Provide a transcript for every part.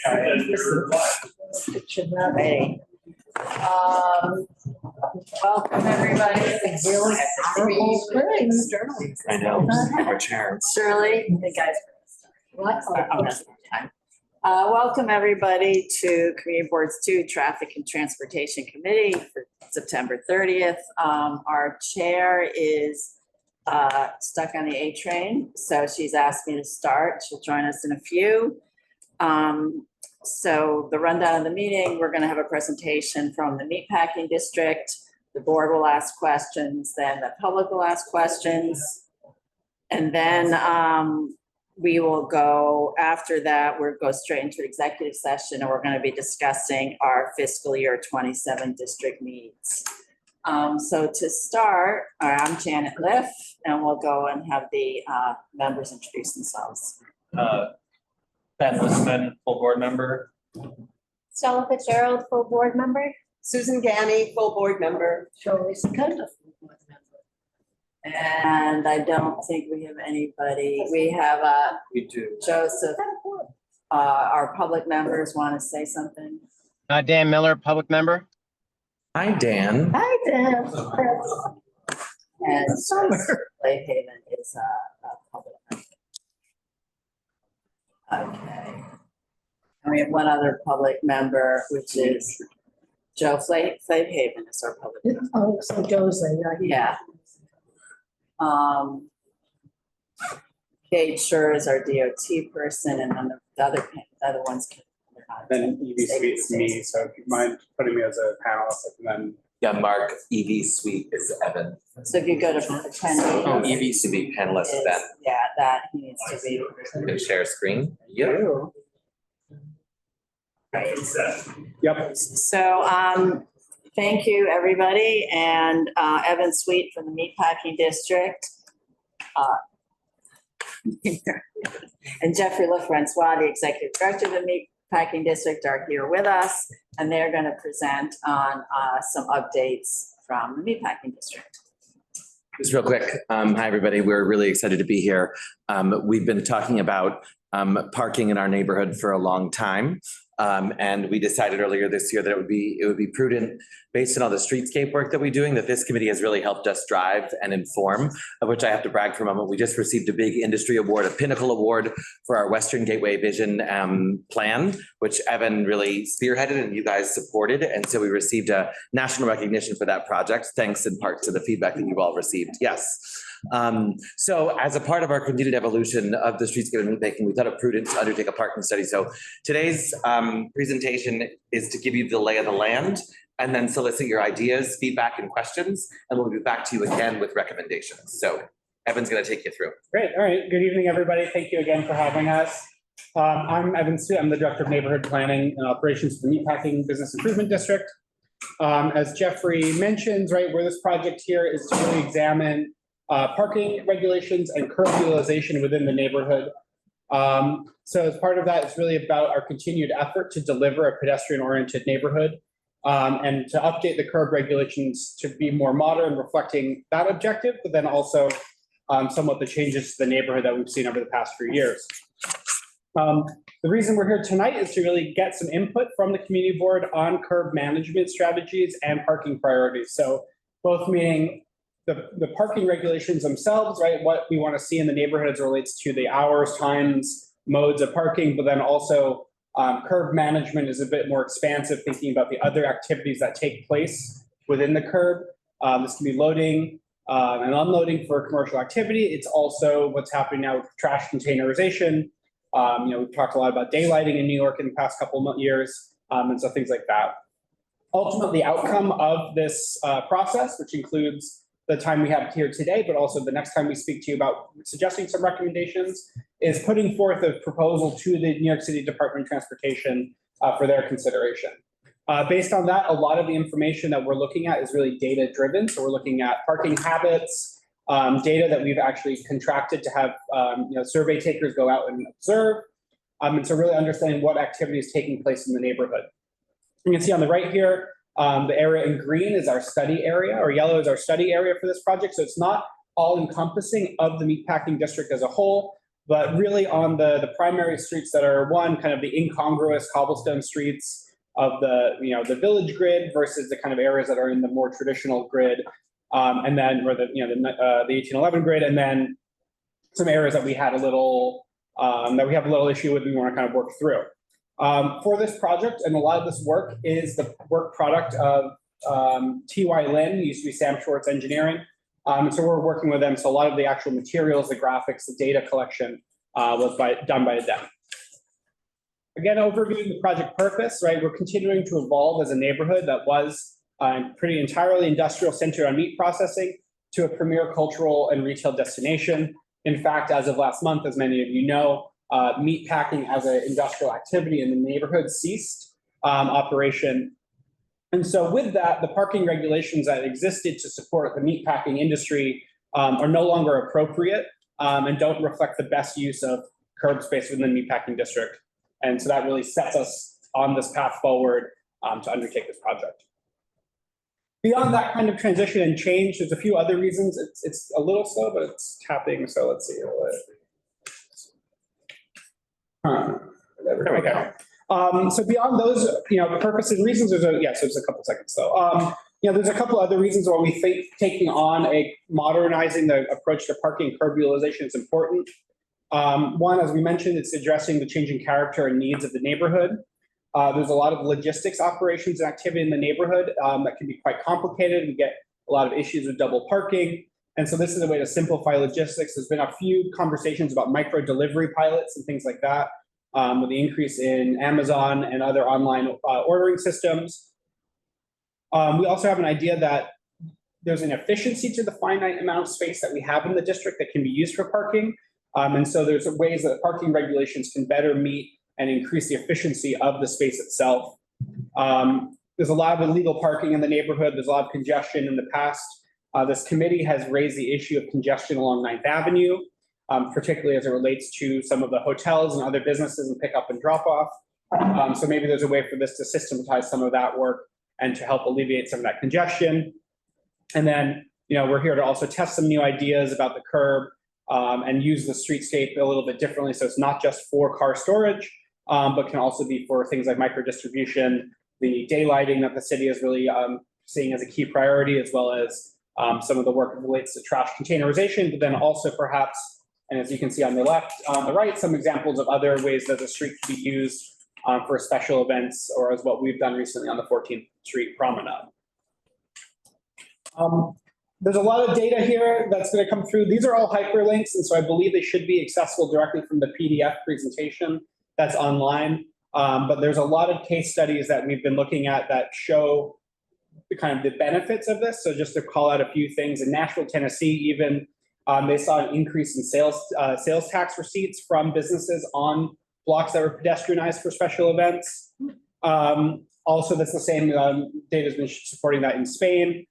It should not be. Welcome everybody. Really terrible things. I know, our chair. Shirley, the guys. Welcome everybody to Community Boards 2 Traffic and Transportation Committee for September 30th. Our chair is stuck on the A train, so she's asked me to start. She'll join us in a few. So the rundown of the meeting, we're going to have a presentation from the Meatpacking District. The board will ask questions, then the public will ask questions. And then we will go, after that, we'll go straight into executive session, and we're going to be discussing our fiscal year 27 district needs. So to start, I'm Janet Liff, and we'll go and have the members introduce themselves. Ben Listman, full board member. Stella Fitzgerald, full board member. Susan Ganny, full board member. Shirley Secunda, full board member. And I don't think we have anybody. We have We do. Joseph. Our public members want to say something. Dan Miller, public member. Hi, Dan. Hi, Dan. And Lake Haven is a public member. Okay. And we have one other public member, which is Joe Flay Haven is our public member. Oh, so Joe's Yeah. Kate Sure is our DOT person, and then the other ones can. Then EV Suite is me, so if you mind putting me as a panelist, and then. Yeah, Mark, EV Suite is Evan. So if you go to attendee. Oh, EV to be panelist then. Yeah, that he needs to be. You can share screen. Yep. Right. Yep. So thank you, everybody, and Evan Sweet from the Meatpacking District. And Jeffrey LaFrancois, the Executive Director of the Meatpacking District, are here with us, and they're going to present on some updates from the Meatpacking District. Just real quick. Hi, everybody. We're really excited to be here. We've been talking about parking in our neighborhood for a long time. And we decided earlier this year that it would be prudent, based on all the streetscape work that we're doing, that this committee has really helped us drive and inform, of which I have to brag for a moment. We just received a big industry award, a Pinnacle Award for our Western Gateway Vision plan, which Evan really spearheaded and you guys supported. And so we received a national recognition for that project, thanks in part to the feedback that you've all received. Yes. So as a part of our continued evolution of the streetscape and meatpacking, we thought it prudent to undertake a parking study. So today's presentation is to give you the lay of the land and then solicit your ideas, feedback, and questions. And we'll be back to you again with recommendations. So Evan's going to take you through. Great. All right. Good evening, everybody. Thank you again for having us. I'm Evan Sue. I'm the Director of Neighborhood Planning and Operations for the Meatpacking Business Improvement District. As Jeffrey mentions, right, where this project here is to really examine parking regulations and curb utilization within the neighborhood. So as part of that, it's really about our continued effort to deliver a pedestrian-oriented neighborhood and to update the curb regulations to be more modern, reflecting that objective, but then also somewhat the changes to the neighborhood that we've seen over the past few years. The reason we're here tonight is to really get some input from the community board on curb management strategies and parking priorities. So both meaning the parking regulations themselves, right? What we want to see in the neighborhood as it relates to the hours, times, modes of parking, but then also curb management is a bit more expansive, thinking about the other activities that take place within the curb. This can be loading and unloading for commercial activity. It's also what's happening now with trash containerization. We've talked a lot about daylighting in New York in the past couple of years, and so things like that. Ultimately, the outcome of this process, which includes the time we have here today, but also the next time we speak to you about suggesting some recommendations, is putting forth a proposal to the New York City Department of Transportation for their consideration. Based on that, a lot of the information that we're looking at is really data driven. So we're looking at parking habits, data that we've actually contracted to have survey takers go out and observe. And so really understanding what activity is taking place in the neighborhood. You can see on the right here, the area in green is our study area, or yellow is our study area for this project. So it's not all encompassing of the Meatpacking District as a whole. but really on the primary streets that are kind of the incongruous cobblestone streets of the village grid versus the kind of areas that are in the more traditional grid. And then, or the 1811 grid, and then some areas that we had a little, that we have a little issue with, we want to kind of work through. For this project, and a lot of this work is the work product of T.Y. Lin, used to be Sam Schwartz Engineering. So we're working with them. So a lot of the actual materials, the graphics, the data collection was done by them. Again, overviewing the project purpose, right? We're continuing to evolve as a neighborhood that was pretty entirely industrial, centered on meat processing, to a premier cultural and retail destination. In fact, as of last month, as many of you know, meat packing as an industrial activity in the neighborhood ceased operation. And so with that, the parking regulations that existed to support the meat packing industry are no longer appropriate and don't reflect the best use of curb space within the meatpacking district. And so that really sets us on this path forward to undertake this project. Beyond that kind of transition and change, there's a few other reasons. It's a little slow, but it's tapping. So let's see. There we go. So beyond those, purpose and reasons, there's a couple seconds though. There's a couple other reasons why we think taking on modernizing the approach to parking curb utilization is important. One, as we mentioned, it's addressing the changing character and needs of the neighborhood. There's a lot of logistics operations and activity in the neighborhood that can be quite complicated. We get a lot of issues with double parking. And so this is a way to simplify logistics. There's been a few conversations about micro delivery pilots and things like that with the increase in Amazon and other online ordering systems. We also have an idea that there's an efficiency to the finite amount of space that we have in the district that can be used for parking. And so there's ways that parking regulations can better meet and increase the efficiency of the space itself. There's a lot of illegal parking in the neighborhood. There's a lot of congestion in the past. This committee has raised the issue of congestion along 9th Avenue, particularly as it relates to some of the hotels and other businesses and pick up and drop off. So maybe there's a way for this to systematize some of that work and to help alleviate some of that congestion. And then, we're here to also test some new ideas about the curb and use the streetscape a little bit differently. So it's not just for car storage, but can also be for things like micro distribution, the daylighting that the city is really seeing as a key priority, as well as some of the work that relates to trash containerization, but then also perhaps, and as you can see on the right, some examples of other ways that the street can be used for special events, or as what we've done recently on the 14th Street Promenade. There's a lot of data here that's going to come through. These are all hyperlinks, and so I believe they should be accessible directly from the PDF presentation that's online. But there's a lot of case studies that we've been looking at that show the benefits of this. So just to call out a few things, in Nashville, Tennessee, even they saw an increase in sales tax receipts from businesses on blocks that were pedestrianized for special events. Also, that's the same data has been supporting that in Spain.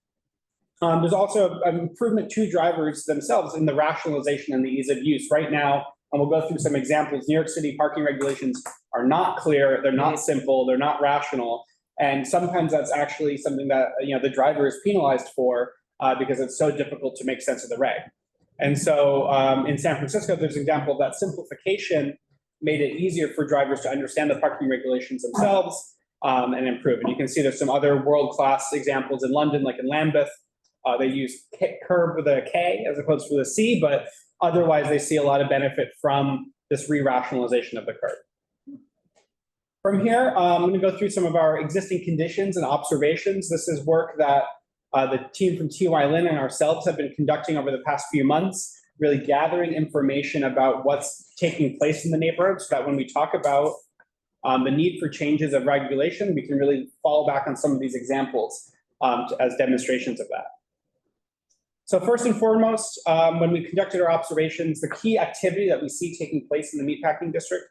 There's also an improvement to drivers themselves in the rationalization and the ease of use. Right now, and we'll go through some examples, New York City parking regulations are not clear, they're not simple, they're not rational. And sometimes that's actually something that the driver is penalized for because it's so difficult to make sense of the reg. And so in San Francisco, there's an example of that simplification made it easier for drivers to understand the parking regulations themselves and improve. And you can see there's some other world-class examples in London, like in Lambeth. They use curb with a K as opposed to a C, but otherwise they see a lot of benefit from this re-rationalization of the curb. From here, I'm going to go through some of our existing conditions and observations. This is work that the team from T.Y. Lin and ourselves have been conducting over the past few months, really gathering information about what's taking place in the neighborhood so that when we talk about the need for changes of regulation, we can really fall back on some of these examples as demonstrations of that. So first and foremost, when we conducted our observations, the key activity that we see taking place in the meatpacking district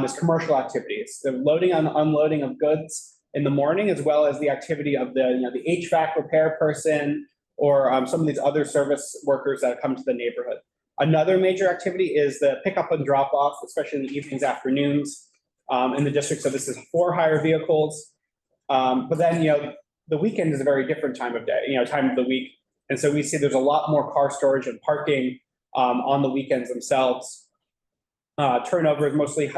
is commercial activities, the loading and unloading of goods in the morning, as well as the activity of the HVAC repair person or some of these other service workers that come to the neighborhood. Another major activity is the pickup and drop off, especially in the evenings, afternoons in the district. So this is for hire vehicles. But then, the weekend is a very different time of day, time of the week. And so we see there's a lot more car storage and parking on the weekends themselves. Turnover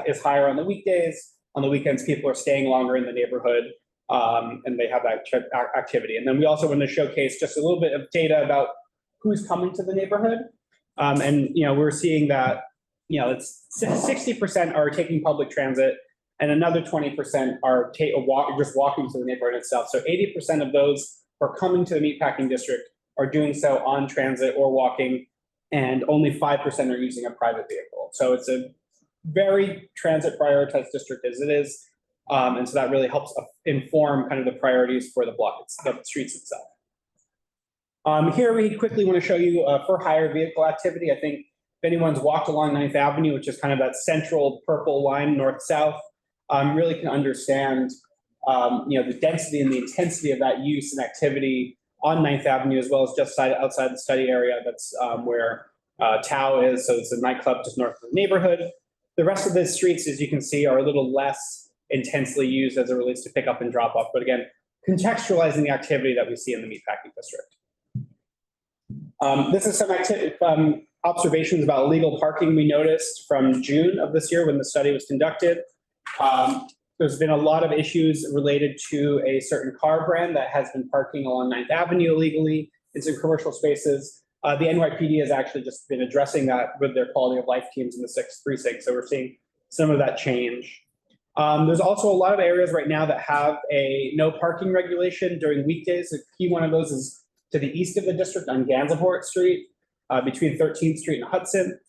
is higher on the weekdays. On the weekends, people are staying longer in the neighborhood, and they have that activity. And then we also want to showcase just a little bit of data about who's coming to the neighborhood. And, we're seeing that, it's 60% are taking public transit and another 20% are just walking to the neighborhood itself. So 80% of those who are coming to the Meatpacking District are doing so on transit or walking, and only 5% are using a private vehicle. So it's a very transit prioritized district as it is. And so that really helps inform kind of the priorities for the the streets itself. Here we quickly want to show you for hire vehicle activity. I think if anyone's walked along 9th Avenue, which is kind of that central purple line north-south, really can understand the density and the intensity of that use and activity on 9th Avenue, as well as just outside the study area. That's where Tao is. So it's a nightclub just north of the neighborhood. The rest of the streets, as you can see, are a little less intensely used as it relates to pickup and drop off. But again, contextualizing the activity that we see in the Meatpacking District. This is some observations about illegal parking we noticed from June of this year when the study was conducted. There's been a lot of issues related to a certain car brand that has been parking along 9th Avenue illegally in some commercial spaces. The NYPD has actually just been addressing that with their quality of life teams in the 6th precinct. So we're seeing some of that change. There's also a lot of areas right now that have a no parking regulation during weekdays. A key one of those is to the east of the district on Gansevoort Street, between 13th Street and Hudson.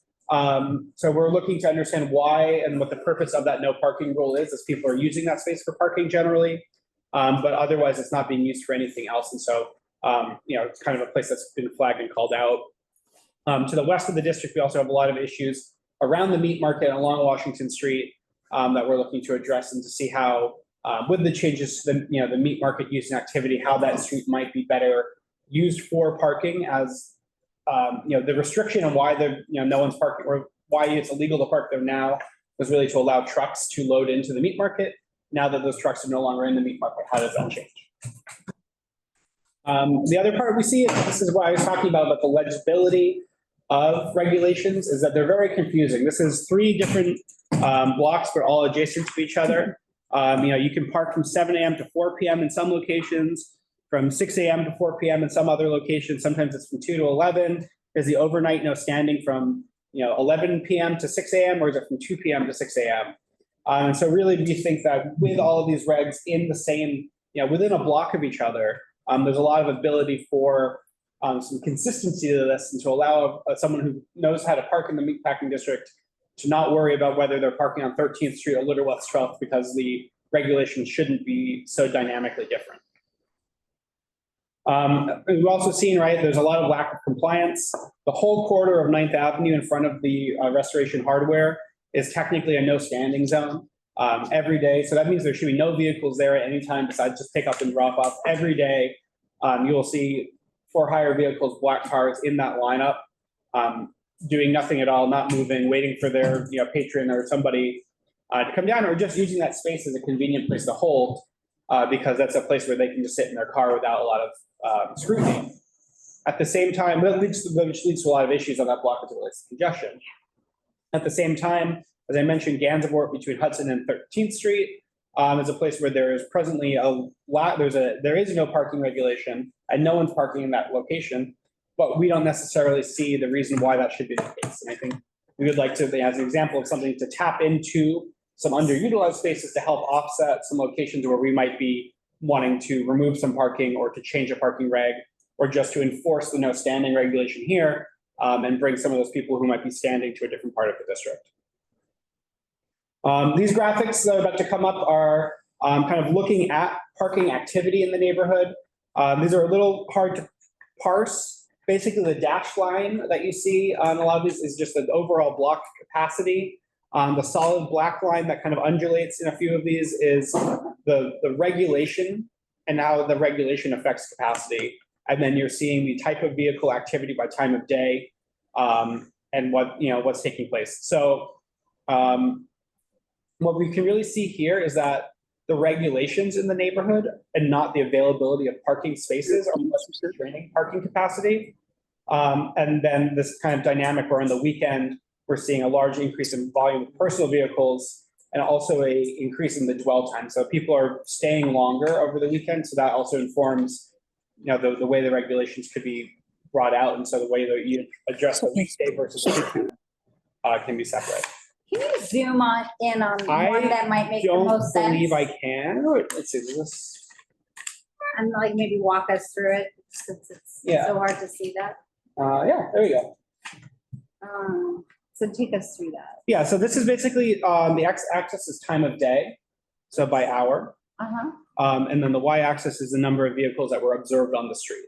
So we're looking to understand why and what the purpose of that no parking rule is, as people are using that space for parking generally, but otherwise it's not being used for anything else. And so, it's kind of a place that's been flagged and called out. To the west of the district, we also have a lot of issues around the meat market along Washington Street that we're looking to address, and to see how, with the changes to the meat market use and activity, how that street might be better used for parking, as the restriction on why no one's parking, or why it's illegal to park there now, was really to allow trucks to load into the meat market. Now that those trucks are no longer in the meat market, how does that change? The other part we see, this is what I was talking about the legibility of regulations, is that they're very confusing. This is 3 different blocks, but all adjacent to each other. You can park from 7 a.m. to 4 p.m. in some locations, from 6 a.m. to 4 p.m. in some other locations. Sometimes it's from 2 to 11. There's the overnight no standing from 11 p.m. to 6 a.m. or is it from 2 p.m. to 6 a.m. And so really we think that with all of these regs in the same, within a block of each other, there's a lot of ability for some consistency to this, and to allow someone who knows how to park in the Meatpacking District to not worry about whether they're parking on 13th Street or Little West 12th, because the regulations shouldn't be so dynamically different. We've also seen, there's a lot of lack of compliance. The whole corridor of 9th Avenue in front of the Restoration Hardware is technically a no standing zone every day. So that means there should be no vehicles there at any time besides just pick up and drop off. Every day, you will see for hire vehicles, black cars in that lineup, doing nothing at all, not moving, waiting for their patron or somebody to come down, or just using that space as a convenient place to hold, because that's a place where they can just sit in their car without a lot of scrutiny. At the same time, which leads to a lot of issues on that block as it relates to congestion. At the same time, as I mentioned, Gansevoort between Hudson and 13th Street is a place where there is presently there is no parking regulation, and no one's parking in that location, but we don't necessarily see the reason why that should be the case. And I think we would like to, as an example of something, to tap into some underutilized spaces to help offset some locations where we might be wanting to remove some parking, or to change a parking reg, or just to enforce the no standing regulation here, and bring some of those people who might be standing to a different part of the district. These graphics that are about to come up are kind of looking at parking activity in the neighborhood. These are a little hard to parse. Basically, the dashed line that you see on a lot of these is just the overall block capacity. The solid black line that kind of undulates in a few of these is the regulation, and how the regulation affects capacity. And then you're seeing the type of vehicle activity by time of day, and what's taking place. So what we can really see here is that the regulations in the neighborhood and not the availability of parking spaces are what's restraining parking capacity. And then this kind of dynamic where on the weekend, we're seeing a large increase in volume of personal vehicles and also a increase in the dwell time. So people are staying longer over the weekend. So that also informs, the way the regulations could be brought out. And so the way that you address the weekday versus the weekend can be separate. Can you zoom in on I one that might make the Don't most sense? believe I can. Let's see, this. And like maybe walk us through it since it's Yeah. so hard to see that. Yeah, there you go. So take us through that. Yeah, so this is basically, the x-axis is time of day, so by hour. Uh-huh. And then the y-axis is the number of vehicles that were observed on the street.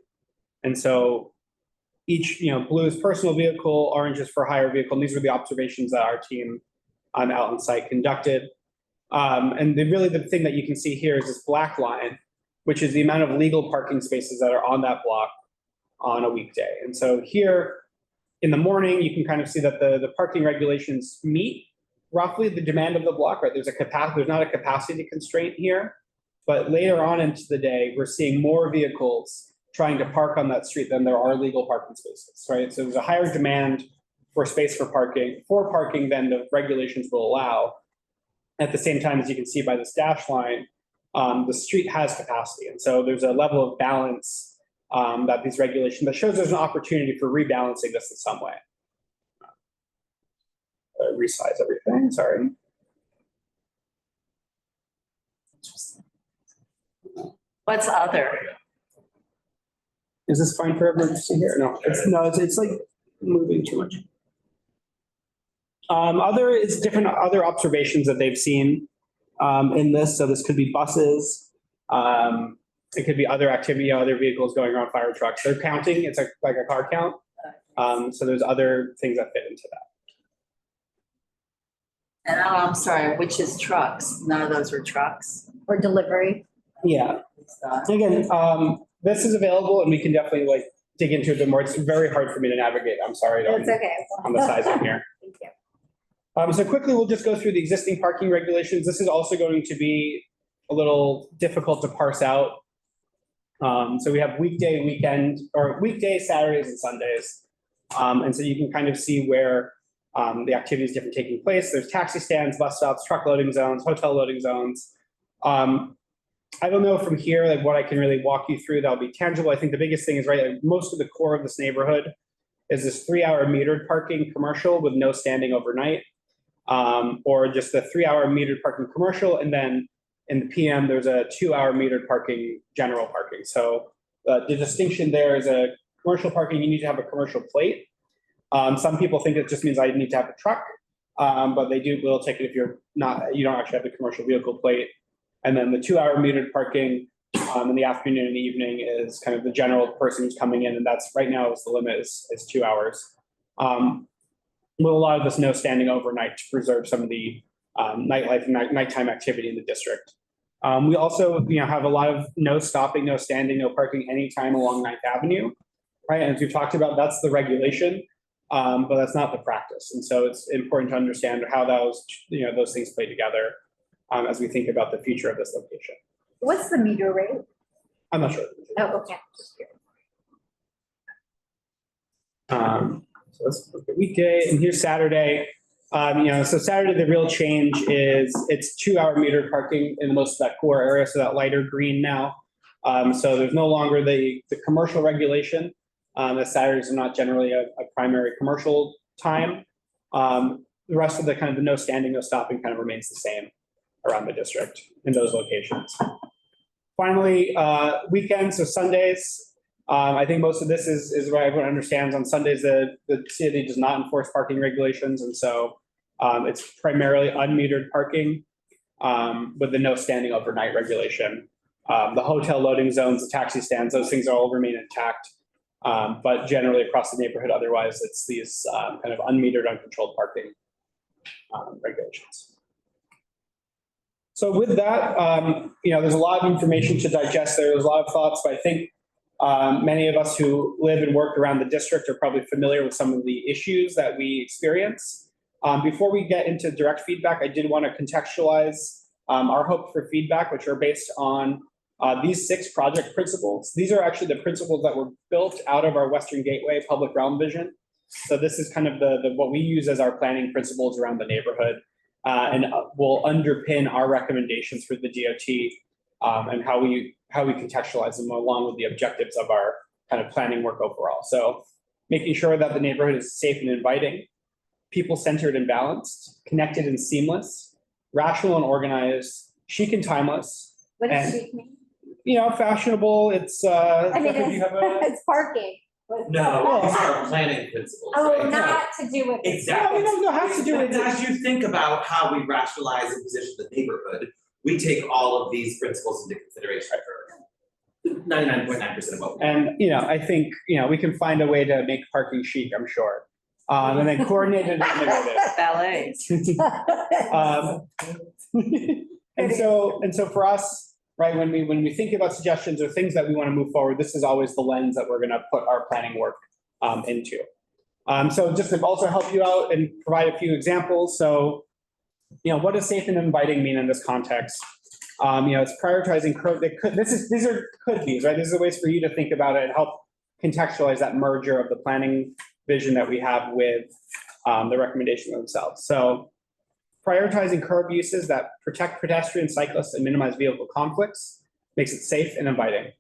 And so each, blue is personal vehicle, orange is for hire vehicle, and these were the observations that our team out on site conducted. And the thing that you can see here is this black line, which is the amount of legal parking spaces that are on that block on a weekday. And so here in the morning, you can kind of see that the parking regulations meet roughly the demand of the block, right? There's not a capacity constraint here, but later on into the day, we're seeing more vehicles trying to park on that street than there are legal parking spaces, right? So there's a higher demand for space for parking than the regulations will allow. At the same time, as you can see by this dash line, the street has capacity. And so there's a level of balance that these regulations, that shows there's an opportunity for rebalancing this in some way. Resize everything, sorry. What's other? Is this fine for everyone to see here? No, it's like moving too much. Other is different other observations that they've seen in this. So this could be buses. It could be other activity, other vehicles going around, fire trucks. They're counting. It's like a car count. So there's other things that fit into that. And I'm sorry, which is trucks? None of those were trucks. Or delivery. Yeah. So, Again, this is available and we can definitely dig into it a bit more. It's very hard for me to navigate. I'm sorry. It's okay. On the size in here. Thank you. So quickly, we'll just go through the existing parking regulations. This is also going to be a little difficult to parse out. So we have weekday, weekend, or weekday, Saturdays and Sundays. And so you can kind of see where the activities different taking place. There's taxi stands, bus stops, truck loading zones, hotel loading zones. I don't know from here, what I can really walk you through that'll be tangible. I think the biggest thing is, most of the core of this neighborhood is this 3-hour metered parking commercial with no standing overnight, or just the 3-hour metered parking commercial. And then in the PM, there's a 2-hour metered parking, general parking. So the distinction there is a commercial parking, you need to have a commercial plate. Some people think it just means I need to have a truck, but will take it if you don't actually have the commercial vehicle plate. And then the 2-hour metered parking in the afternoon and the evening is kind of the general person who's coming in, and that's right now is the limit is 2 hours. With a lot of this no standing overnight to preserve some of the nightlife and nighttime activity in the district. We also have a lot of no stopping, no standing, no parking anytime along 9th Avenue, right? And as we've talked about, that's the regulation, but that's not the practice. And so it's important to understand how those things play together as we think about the future of this location. What's the meter rate? I'm not sure. Oh, okay. So let's look at weekday, and here's Saturday. So Saturday, the real change is it's 2-hour metered parking in most of that core area, so that lighter green now. So there's no longer the commercial regulation. The Saturdays are not generally a primary commercial time. The rest of the kind of the no standing, no stopping kind of remains the same around the district in those locations. Finally, weekends, so Sundays. I think most of this is what everyone understands. On Sundays, the city does not enforce parking regulations, and so it's primarily unmetered parking with the no standing overnight regulation. The hotel loading zones, the taxi stands, those things all remain intact. But generally across the neighborhood, otherwise, it's these kind of unmetered, uncontrolled parking regulations. So with that, there's a lot of information to digest there. There's a lot of thoughts, but I think many of us who live and work around the district are probably familiar with some of the issues that we experience. Before we get into direct feedback, I did want to contextualize our hope for feedback, which are based on these 6 project principles. These are actually the principles that were built out of our Western Gateway public realm vision. So this is kind of the what we use as our planning principles around the neighborhood, and will underpin our recommendations for the DOT, and how we contextualize them along with the objectives of our kind of planning work overall. So making sure that the neighborhood is safe and inviting, people-centered and balanced, connected and seamless, rational and organized, chic and timeless. What does And- chic mean? Fashionable. It's I mean, Jeffrey, do you have a? it's parking. No, these are planning principles. Oh, right? not to do with. Exactly. No, it has to do with. But as you think about how we rationalize and position the neighborhood, we take all of these principles into consideration for 99.9% of what we do. And, I think, we can find a way to make parking chic, I'm sure. And then coordinated and innovative. Ballet. And so for us, right, when we think about suggestions or things that we want to move forward, this is always the lens that we're gonna put our planning work into. So just to also help you out and provide a few examples. So, what does safe and inviting mean in this context? It's prioritizing curb, these are could be's, right? These are ways for you to think about it and help contextualize that merger of the planning vision that we have with the recommendation themselves. So prioritizing curb uses that protect pedestrians, cyclists, and minimize vehicle conflicts makes it safe and inviting.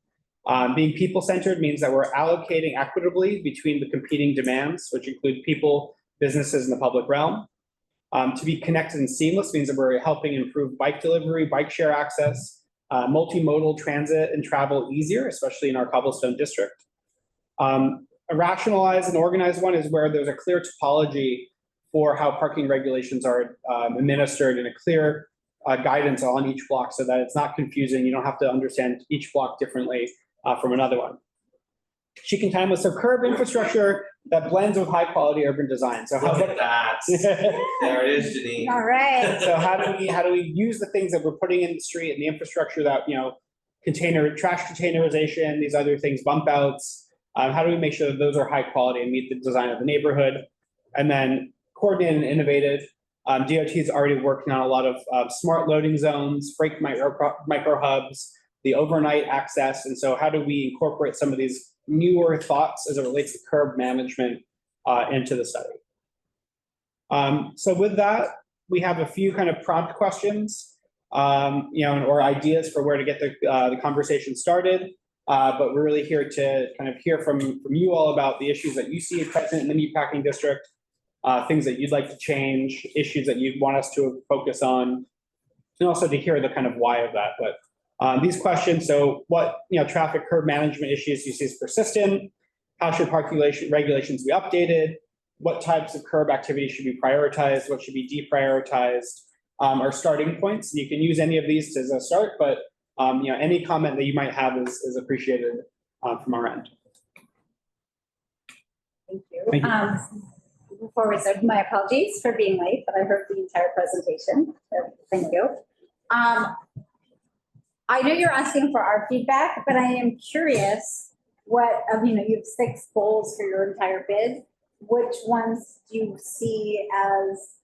Being people-centered means that we're allocating equitably between the competing demands, which include people, businesses, and the public realm. To be connected and seamless means that we're helping improve bike delivery, bike share access, multimodal transit and travel easier, especially in our cobblestone district. A rationalized and organized one is where there's a clear topology for how parking regulations are administered and a clear guidance on each block so that it's not confusing. You don't have to understand each block differently from another one. Chic and timeless, so curb infrastructure that blends with high quality urban design. So how Look at that. There it is, Janine. All right. So how do we use the things that we're putting in the street and the infrastructure that, trash containerization, these other things, bump outs, how do we make sure that those are high quality and meet the design of the neighborhood? And then coordinated and innovative. DOT is already working on a lot of smart loading zones, freight micro hubs, the overnight access. And so how do we incorporate some of these newer thoughts as it relates to curb management into the study? So with that, we have a few kind of prompt questions, or ideas for where to get the conversation started. But we're really here to kind of hear from you all about the issues that you see present in the Meatpacking District, things that you'd like to change, issues that you'd want us to focus on, and also to hear the kind of why of that. But these questions, so what, traffic curb management issues you see is persistent? How should parking regulations be updated? What types of curb activities should be prioritized? What should be deprioritized? Are starting points. You can use any of these as a start, but any comment that you might have is appreciated from our end. Thank you. Thank you. Before we start, my apologies for being late, but I heard the entire presentation. So thank you. I know you're asking for our feedback, but I am curious you have 6 goals for your entire bid. Which ones do you see as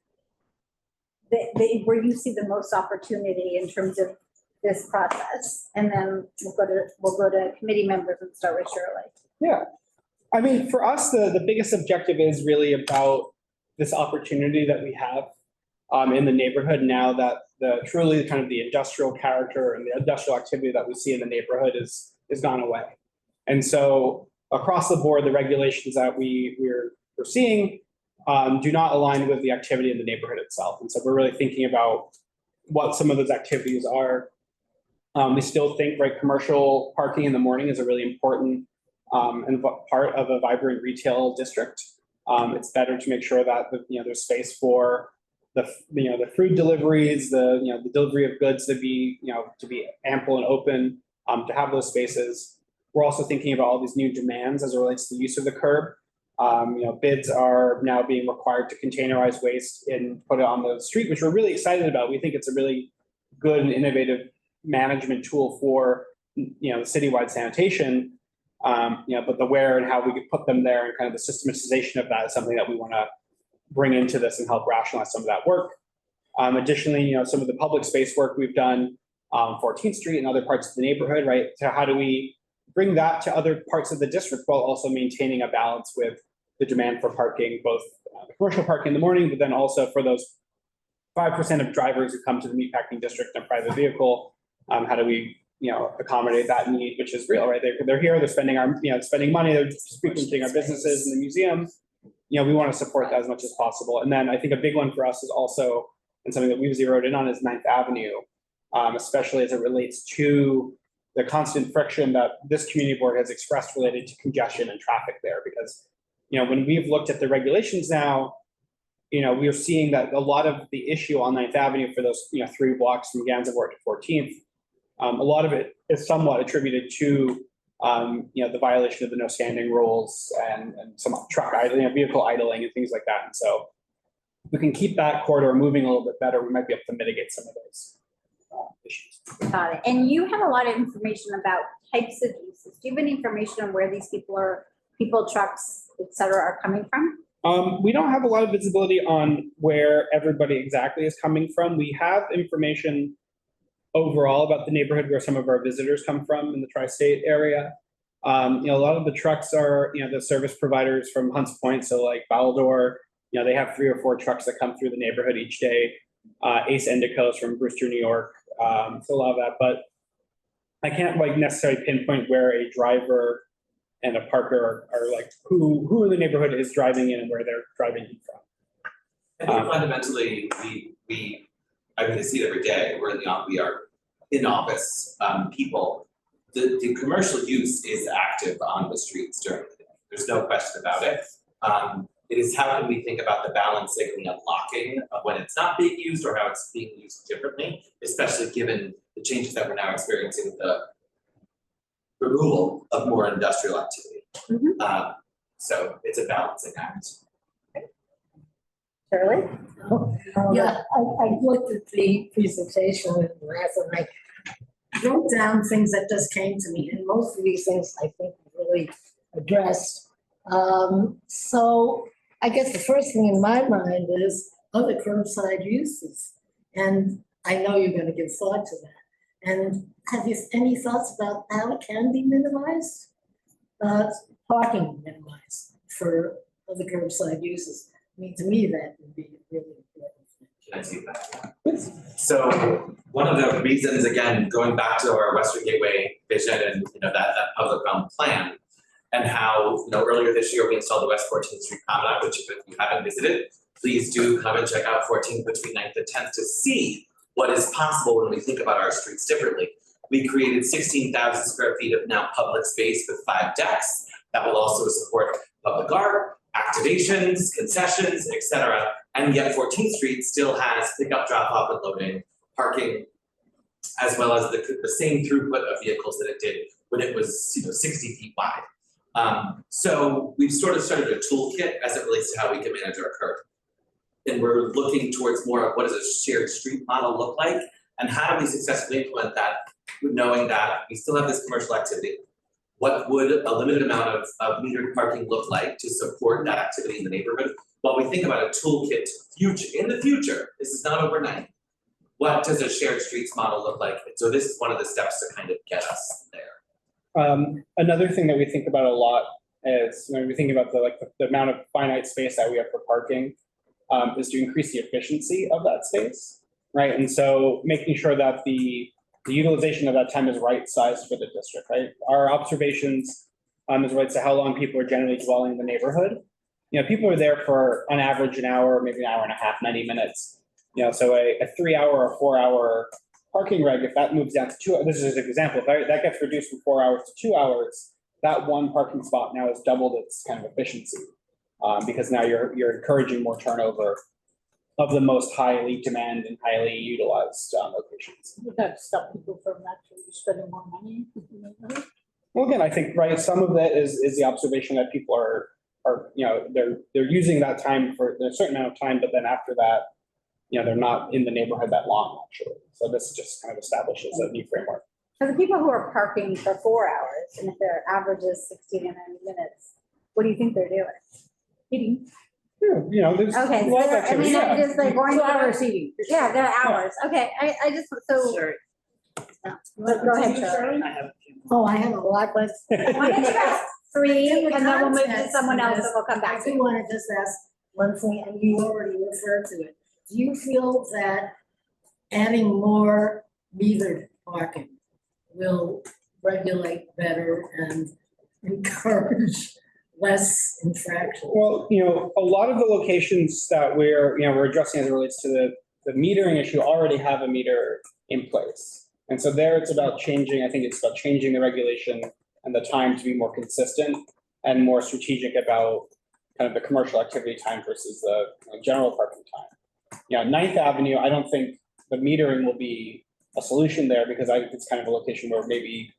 where you see the most opportunity in terms of this process? And then we'll go to committee members and start with Shirley. Yeah. I mean, for us, the biggest objective is really about this opportunity that we have in the neighborhood now that truly kind of the industrial character and the industrial activity that we see in the neighborhood is gone away. And so across the board, the regulations that we're seeing do not align with the activity in the neighborhood itself. And so we're really thinking about what some of those activities are. We still think, commercial parking in the morning is a really important and part of a vibrant retail district. It's better to make sure that there's space for the food deliveries, the delivery of goods to be ample and open, to have those spaces. We're also thinking about all these new demands as it relates to the use of the curb. Bids are now being required to containerize waste and put it on the street, which we're really excited about. We think it's a really good and innovative management tool for the citywide sanitation. But the where and how we could put them there and kind of the systematization of that is something that we want to bring into this and help rationalize some of that work. Additionally, some of the public space work we've done 14th Street and other parts of the neighborhood, right? So how do we bring that to other parts of the district while also maintaining a balance with the demand for parking, both commercial parking in the morning, but then also for those 5% of drivers who come to the meatpacking district in a private vehicle. How do we, accommodate that need, which is real, right? They're here, they're spending spending money, they're frequenting our businesses and the museum. We want to support that as much as possible. And then I think a big one for us is also, and something that we've zeroed in on, is 9th Avenue, especially as it relates to the constant friction that this community board has expressed related to congestion and traffic there. Because, when we've looked at the regulations now, we are seeing that a lot of the issue on 9th Avenue for those, 3 blocks from Gansevoort to 14th, a lot of it is somewhat attributed to, the violation of the no standing rules and some truck idling, vehicle idling and things like that. And so if we can keep that corridor moving a little bit better, we might be able to mitigate some of those issues. Got it. And you have a lot of information about types of uses. Do you have any information on where these people, trucks, et cetera, are coming from? We don't have a lot of visibility on where everybody exactly is coming from. We have information overall about the neighborhood where some of our visitors come from in the tri-state area. A lot of the trucks are, the service providers from Hunts Point. So like Baldor, they have 3 or 4 trucks that come through the neighborhood each day. Ace Indicos from Brewster, New York. So a lot of that, but I can't necessarily pinpoint where a driver and a parker are who in the neighborhood is driving in and where they're driving in from. I think fundamentally, I see it every day. We are in office people. The commercial use is active on the streets during the day. There's no question about it. It is how can we think about the balancing and the unlocking of when it's not being used or how it's being used differently, especially given the changes that we're now experiencing with the removal of more industrial activity. So it's a balancing act. Shirley? Yeah, I looked at the presentation last and I wrote down things that just came to me, and most of these things I think really addressed. So I guess the first thing in my mind is other curbside uses. And I know you're going to give thought to that. And have you any thoughts about how it can be minimized? Parking minimized for other curbside uses. I mean, to me, that would be really important. Can I see that? So one of the reasons, again, going back to our Western Gateway vision and that public realm plan, and how earlier this year we installed the West 14th Street Promenade, which if you haven't visited, please do come and check out 14th between 9th and 10th to see what is possible when we think about our streets differently. We created 16,000 square feet of now public space with 5 decks that will also support public art, activations, concessions, etc. And yet 14th Street still has pickup, drop off and loading, parking, as well as the same throughput of vehicles that it did when it was 60 feet wide. So we've sort of started a toolkit as it relates to how we can manage our curb. And we're looking towards more of what does a shared street model look like and how do we successfully implement that, knowing that we still have this commercial activity. What would a limited amount of metered parking look like to support that activity in the neighborhood? While we think about a toolkit in the future, this is not overnight. What does a shared streets model look like? And so this is one of the steps to kind of get us there. Another thing that we think about a lot is when we think about the amount of finite space that we have for parking is to increase the efficiency of that space, right? And so making sure that the utilization of that time is right sized for the district, right? Our observations as relates to how long people are generally dwelling in the neighborhood. People are there for on average an hour, maybe an hour and a half, 90 minutes. So a 3-hour or 4-hour parking reg, if that moves down to 2, this is just an example, if that gets reduced from 4 hours to 2 hours, that one parking spot now has doubled its kind of efficiency. Because now you're encouraging more turnover of the most highly demand and highly utilized locations. Would that stop people from actually spending more money? Well, again, I think, right, some of that is the observation that people are they're using that time for a certain amount of time, but then after that, they're not in the neighborhood that long, actually. So this just kind of establishes a new framework. For the people who are parking for 4 hours, and if their average is 60 to 90 minutes, what do you think they're doing? Eating. There's Okay, a lot of so activity. I'm just like going. 2 hours eating. Yeah, they're hours. Okay, I just, so. Sure. Go ahead, Shirley. I have a few more. Oh, I have a lot, but Why don't you guys three, In the and then we'll move to context someone of else this, and we'll come I back to do you. want to just ask one thing, and you already referred to it. Do you feel that adding more metered parking will regulate better and encourage less infraction? Well, a lot of the locations that we're addressing as it relates to the metering issue already have a meter in place. And so there it's about changing, I think it's about changing the regulation and the time to be more consistent and more strategic about kind of the commercial activity time versus the general parking time. Ninth Avenue, I don't think the metering will be a solution there because I think it's kind of a location where maybe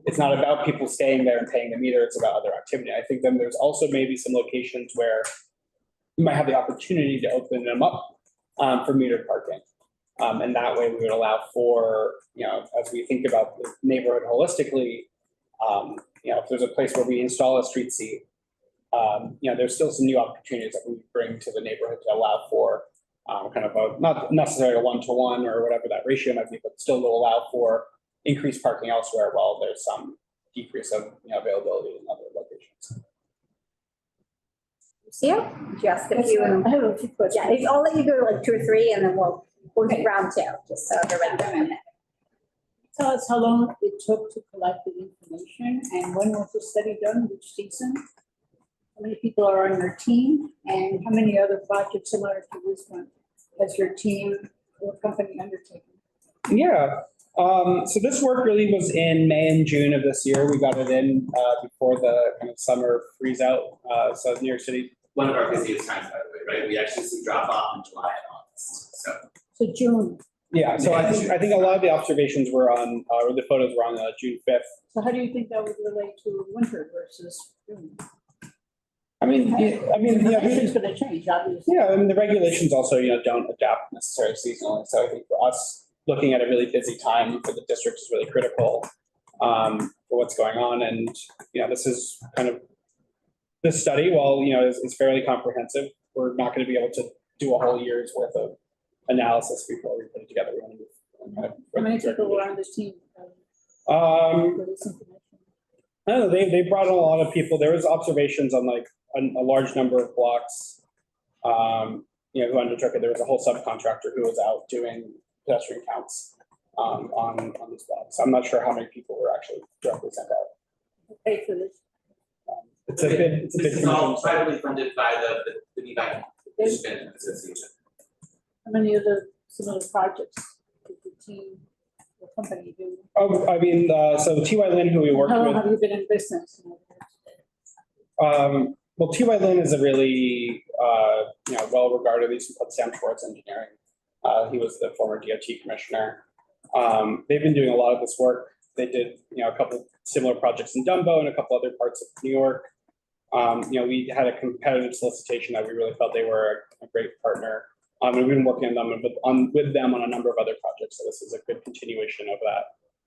it's not about people staying there and paying the meter, it's about other activity. I think then there's also maybe some locations where you might have the opportunity to open them up for metered parking. And that way we would allow for, as we think about the neighborhood holistically, if there's a place where we install a street seat, there's still some new opportunities that we bring to the neighborhood to allow for kind of not necessarily a one-to-one or whatever that ratio might be, but still to allow for increased parking elsewhere while there's some decrease of availability in other locations. Lucia, did you ask a few? I have a few questions. Yeah, I'll let you go like 2 or 3 and then we'll do round 2, just so everybody knows. Tell us how long it took to collect the information and when was the study done, which season? How many people are on your team and how many other projects similar to this one has your team or company undertaken? Yeah. So this work really was in May and June of this year. We got it in before the kind of summer freeze out. So New York City. One of our busiest times, by the way, right? We actually see drop off in July and August, so. So June. Yeah, so I think a lot of the observations were on, or the photos were on June 5th. So how do you think that would relate to winter versus June? I mean, It's gonna change, obviously. yeah, and the regulations also, don't adapt necessarily seasonally. So I think for us, looking at a really busy time for the district is really critical for what's going on. And, this is kind of, this study, while, is fairly comprehensive, we're not going to be able to do a whole year's worth of analysis before we put it together. We want to move kind of. How many people were on this team? Um, For this information? I don't know, they brought in a lot of people. There was observations on like a large number of blocks, who undertook it. There was a whole subcontractor who was out doing pedestrian counts on these blocks. So I'm not sure how many people were actually directly sent out. Pay for this. It's a bid. This is all privately funded by the Meatpacking District Association. How many other similar projects did the team, the company do? Oh, I mean, so T.Y. Lin, who we worked How long with. have you been in business? Well, T.Y. Lin is a really, well-regarded, he's called Sam Schwartz Engineering. He was the former DOT commissioner. They've been doing a lot of this work. They did, a couple similar projects in Dumbo and a couple other parts of New York. We had a competitive solicitation that we really felt they were a great partner. And we've been working with them on a number of other projects. So this is a good continuation of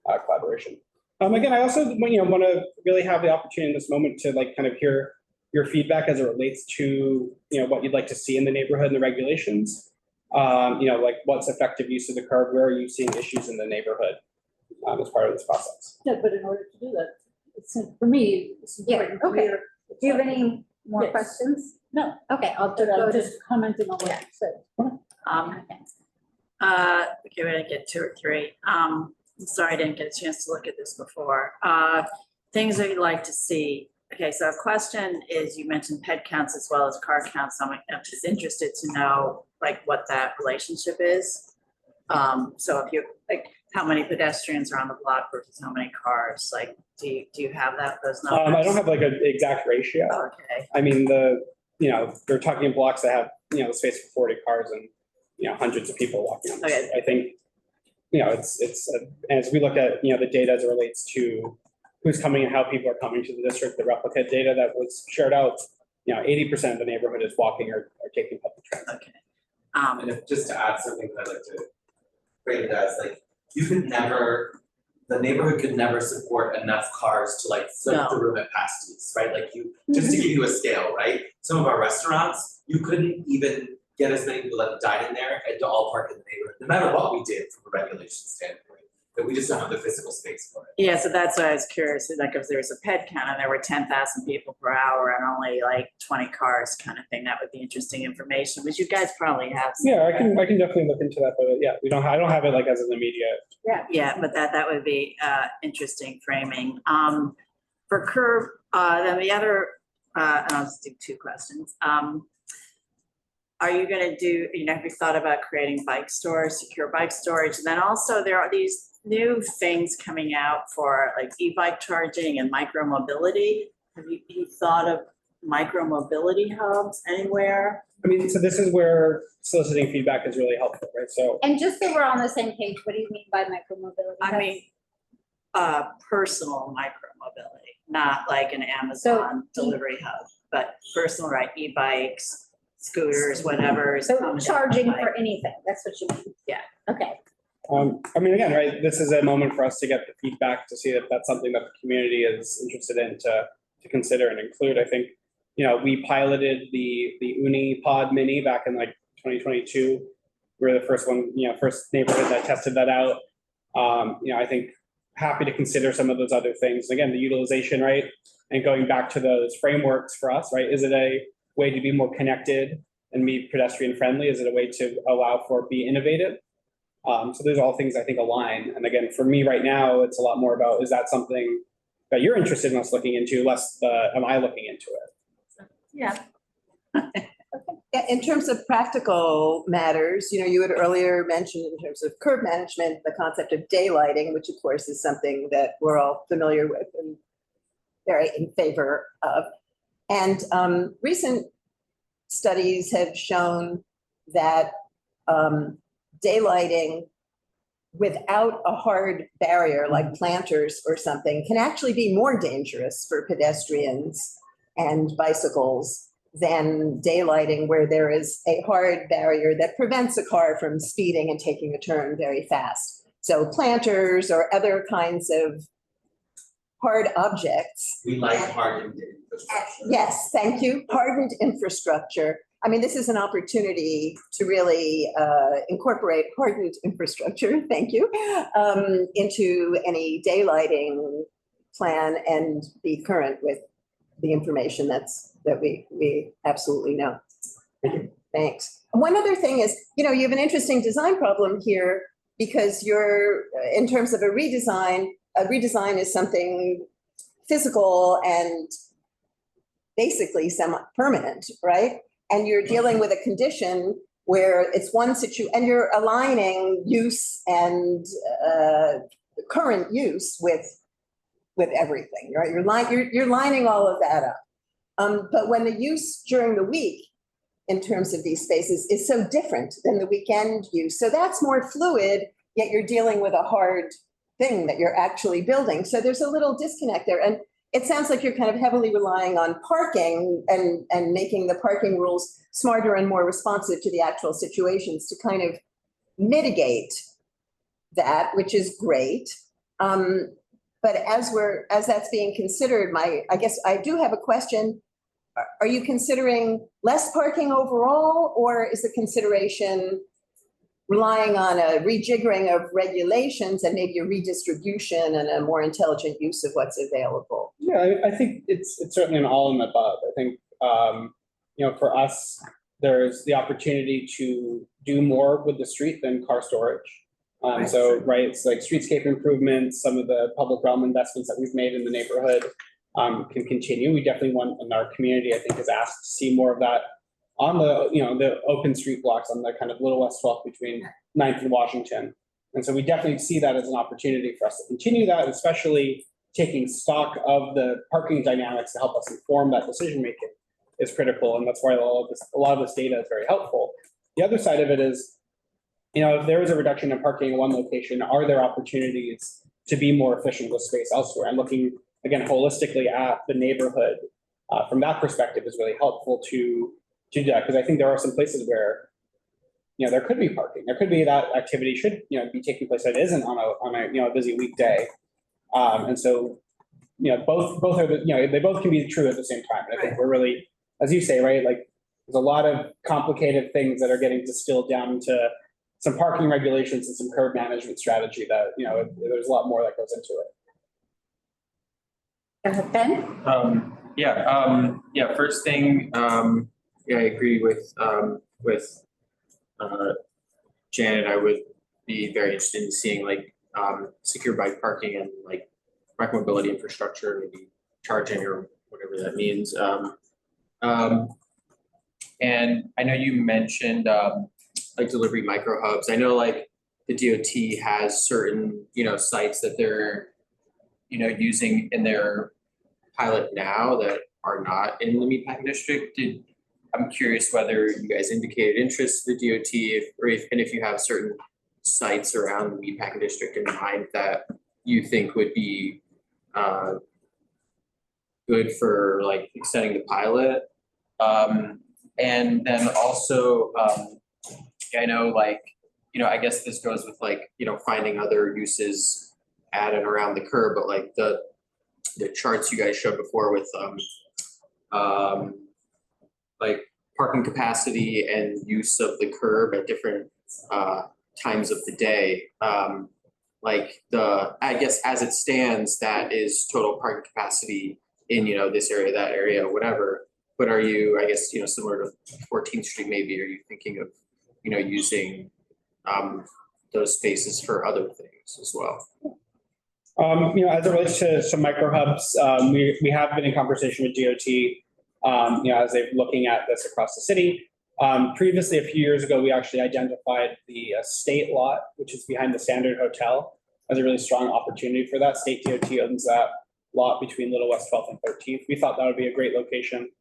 that collaboration. Again, I also want to really have the opportunity in this moment to kind of hear your feedback as it relates to what you'd like to see in the neighborhood and the regulations. What's effective use of the curb, where are you seeing issues in the neighborhood as part of this process? Yeah, but in order to do that, for me, it's important. Yeah, okay. to hear- Do you have any more Yes. questions? No, Okay, I'll but go I'm to. just commenting on what you said. Okay, we didn't get 2 or 3. I'm sorry I didn't get a chance to look at this before. Things that you'd like to see. Okay, so a question is, you mentioned ped counts as well as car counts. I'm just interested to know what that relationship is. So if you, how many pedestrians are on the block versus how many cars, do you have those numbers? I don't have an exact ratio. Okay, I mean, they're talking in blocks that have, the space for 40 cars and, hundreds of people walking on the street. Okay. I think, as we look at, the data as it relates to who's coming and how people are coming to the district, the replicate data that was shared out, 80% of the neighborhood is walking or taking public transit. okay. And just to add something that I'd like to frame it as, the neighborhood could never support enough cars to flip the room at pasties, right? Just to give you a scale, right? Some of our restaurants, you couldn't even get as many people that dine in there and to all park in the neighborhood, no matter what we did from a regulation standpoint, that we just don't have the physical space for it. Yeah, so that's why I was curious, like if there was a ped count and there were 10,000 people per hour and only like 20 cars kind of thing, that would be interesting information, which you guys probably have. some Yeah, of I can definitely look into that, but yeah, I don't have it like as an immediate. that. Yeah, but that would be interesting framing. For curb, then the other, and I'll just do two questions. Are you gonna do, have you thought about creating bike stores, secure bike storage? And then also there are these new things coming out for like e-bike charging and micro mobility. Have you thought of micro mobility hubs anywhere? I mean, so this is where soliciting feedback is really helpful, right? So And just so we're on the same page, what do you mean by micromobility? I mean, personal micro mobility, not like an Amazon delivery hub, but personal, right? E-bikes, scooters, whatever. is So coming down the charging pike. for anything, that's what you mean? Yeah. Okay, I mean, again, right, this is a moment for us to get the feedback to see if that's something that the community is interested in to consider and include. I think, we piloted the Uni Pod Mini back in like 2022. We were the first one, first neighborhood that tested that out. I think happy to consider some of those other things. Again, the utilization, right? And going back to those frameworks for us, right? Is it a way to be more connected and be pedestrian friendly? Is it a way to allow for be innovative? So those are all things I think align. And again, for me right now, it's a lot more about, is that something that you're interested in us looking into, less am I looking into it? Yeah. Yeah, in terms of practical matters, you had earlier mentioned in terms of curb management, the concept of daylighting, which of course is something that we're all familiar with and very in favor of. And recent studies have shown that daylighting without a hard barrier like planters or something can actually be more dangerous for pedestrians and bicycles than daylighting where there is a hard barrier that prevents a car from speeding and taking a turn very fast. So planters or other kinds of hard objects. We like hardened infrastructure. Yes, thank you. Hardened infrastructure. I mean, this is an opportunity to really incorporate hardened infrastructure, thank you, into any daylighting plan and be current with the information that we absolutely know. Thanks. One other thing is, you have an interesting design problem here because you're, in terms of a redesign is something physical and basically semi-permanent, right? And you're dealing with a condition where it's one and you're aligning use and current use with everything, right? You're lining all of that up. But when the use during the week in terms of these spaces is so different than the weekend use, so that's more fluid, yet you're dealing with a hard thing that you're actually building. So there's a little disconnect there. And it sounds like you're kind of heavily relying on parking and making the parking rules smarter and more responsive to the actual situations to kind of mitigate that, which is great. But as that's being considered, I guess I do have a question. Are you considering less parking overall, or is the consideration relying on a rejiggering of regulations and maybe a redistribution and a more intelligent use of what's available? Yeah, I think it's certainly an all in the above. I think, for us, there's the opportunity to do more with the street than car storage. So, right, it's like streetscape improvements, some of the public realm investments that we've made in the neighborhood can continue. We definitely want, and our community, I think, is asked to see more of that on the open street blocks on the kind of Little West 12th between 9th and Washington. And so we definitely see that as an opportunity for us to continue that, especially taking stock of the parking dynamics to help us inform that decision-making is critical. And that's why a lot of this data is very helpful. The other side of it is, if there is a reduction in parking in one location, are there opportunities to be more efficient with space elsewhere? And looking, again, holistically at the neighborhood from that perspective is really helpful to do that. Because I think there are some places where, there could be parking. There could be that activity should, be taking place that isn't on a busy weekday. And so, both are they both can be true at the same time. And I think we're really, as you say, right, like there's a lot of complicated things that are getting distilled down to some parking regulations and some curb management strategy that, there's a lot more that goes into it. Go ahead, Ben. First thing, yeah, I agree with Janet. I would be very interested in seeing like, secure bike parking and like bike mobility infrastructure, maybe charging or whatever that means. And I know you mentioned, like delivery micro hubs. I know like the DOT has certain, sites that they're, using in their pilot now that are not in the Meatpacking District. I'm curious whether you guys indicated interest to the DOT if you have certain sites around the Meatpacking District in mind that you think would be good for like extending the pilot. And then also, I know like, I guess this goes with like, finding other uses at and around the curb, but like the charts you guys showed before with like parking capacity and use of the curb at different times of the day. Like I guess as it stands, that is total parking capacity in, this area, that area, whatever. But are you, I guess, similar to 14th Street, maybe, are you thinking of, using those spaces for other things as well? As it relates to some micro hubs, we have been in conversation with DOT, as they're looking at this across the city. Previously, a few years ago, we actually identified the State lot, which is behind the Standard Hotel, as a really strong opportunity for that. State DOT owns that lot between Little West 12th and 13th. We thought that would be a great location.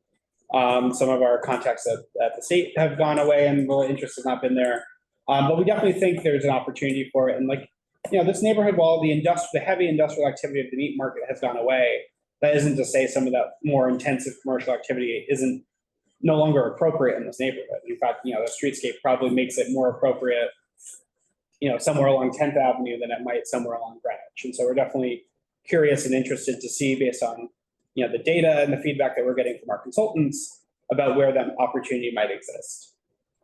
Some of our contacts at the state have gone away and the interest has not been there. But we definitely think there's an opportunity for it. And like, this neighborhood, while the heavy industrial activity of the meat market has gone away, that isn't to say some of that more intensive commercial activity isn't no longer appropriate in this neighborhood. In fact, the streetscape probably makes it more appropriate, somewhere along 10th Avenue than it might somewhere along Greenwich. And so we're definitely curious and interested to see, based on the data and the feedback that we're getting from our consultants, about where that opportunity might exist.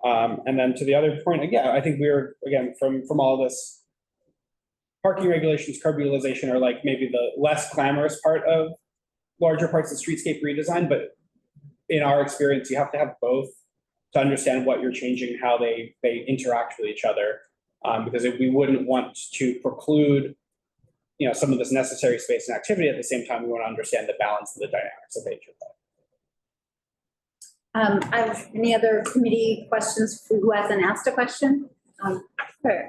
And then to the other point, again, I think we're, again, from all this, parking regulations, curb utilization are like maybe the less glamorous part of larger parts of streetscape redesign, but in our experience, you have to have both to understand what you're changing, how they interact with each other. Because if we wouldn't want to preclude some of this necessary space and activity, at the same time, we want to understand the balance of the dynamics of each of them. I have any other committee questions for who hasn't asked a question? Sure.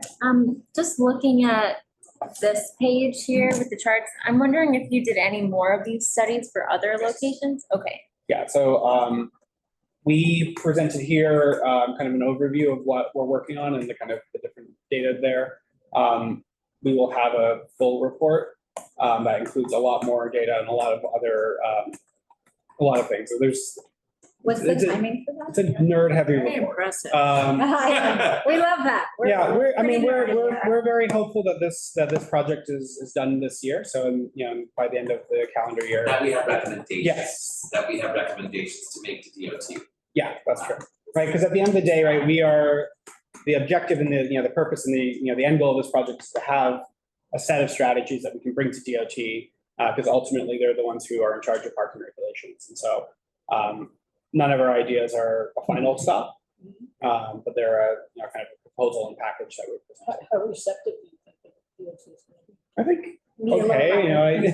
Just looking at this page here with the charts, I'm wondering if you did any more of these studies for other locations? Okay. Yeah, so we presented here kind of an overview of what we're working on and the kind of the different data there. We will have a full report that includes a lot more data and a lot of other, a lot of things. So What's the timing for that? it's a nerd heavy Very report. impressive. We love that. We're very hopeful that this project is done this year. So, by the end of the calendar year. That we have recommendations. Yes. That we have recommendations to make to DOT. Yeah, that's true. Right, because at the end of the day, right, the objective and the purpose and the end goal of this project is to have a set of strategies that we can bring to DOT, because ultimately they're the ones who are in charge of parking regulations. And so none of our ideas are a final stop, but they're a kind of a proposal and package that we present. How receptive do you think the DOT is going to be? I think Need a okay,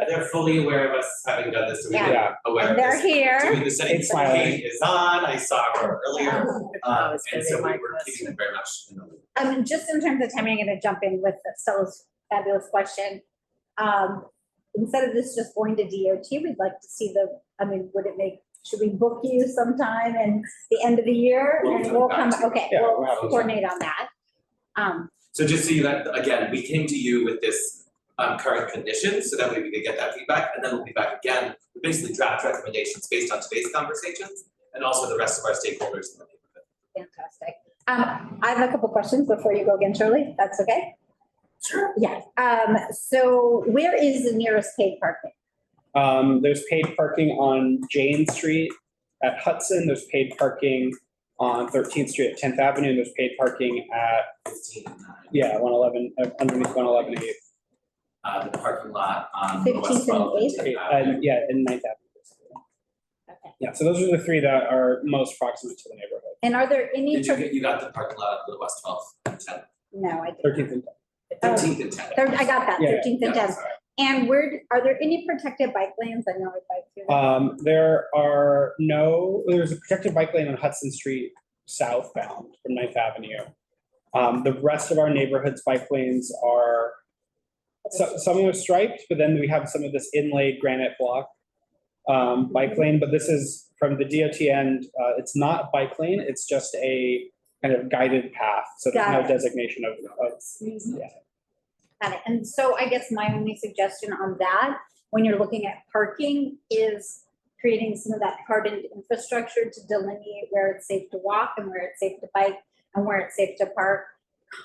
They're fully aware of us having done this, so we Yeah. are aware And of they're this. here. Doing the study, It's smiling. Kate is on, I saw her earlier, Oh, it's and gonna so be we my were keeping question. them very much in the loop. Just in terms of time, I'm gonna jump in with Stella's fabulous question. Instead of this just going to DOT, we'd like to see should we book you sometime in the end of the year? We'll And come we'll back come, to you. okay, Yeah, we'll we'll have a- coordinate on that. So just so you that, again, we came to you with this current conditions, so that way we could get that feedback, and then we'll be back again with basically draft recommendations based on today's conversations, and also the rest of our stakeholders in the neighborhood. Fantastic. I have a couple questions before you go again, Shirley, that's okay? Sure. Yeah, so where is the nearest paid parking? There's paid parking on Jane Street at Hudson. There's paid parking on 13th Street at 10th Avenue. There's paid parking at 15 and 9. 111, underneath 111 8th. the parking lot on the 15th West and 12th. 8th. Yeah, in Ninth Avenue. Okay. Yeah, so those are the three that are most proximate to the neighborhood. And are there any, You got the parking lot on the West 12th and 10th, no, I didn't. 13th and 13th and 10th. Third, I got that, Yeah, 13th and Yeah, 10th. sorry. And are there any protected bike lanes? I know I bike through them. There's a protected bike lane on Hudson Street southbound from Ninth Avenue. The rest of our neighborhood's bike lanes are, some are striped, but then we have some of this inlaid granite block bike lane, but this is from the DOT end, it's not a bike lane, it's just a kind of guided path, so there's no Got it. designation of, yeah. Got it. And so I guess my only suggestion on that, when you're looking at parking, is creating some of that hardened infrastructure to delineate where it's safe to walk and where it's safe to bike and where it's safe to park.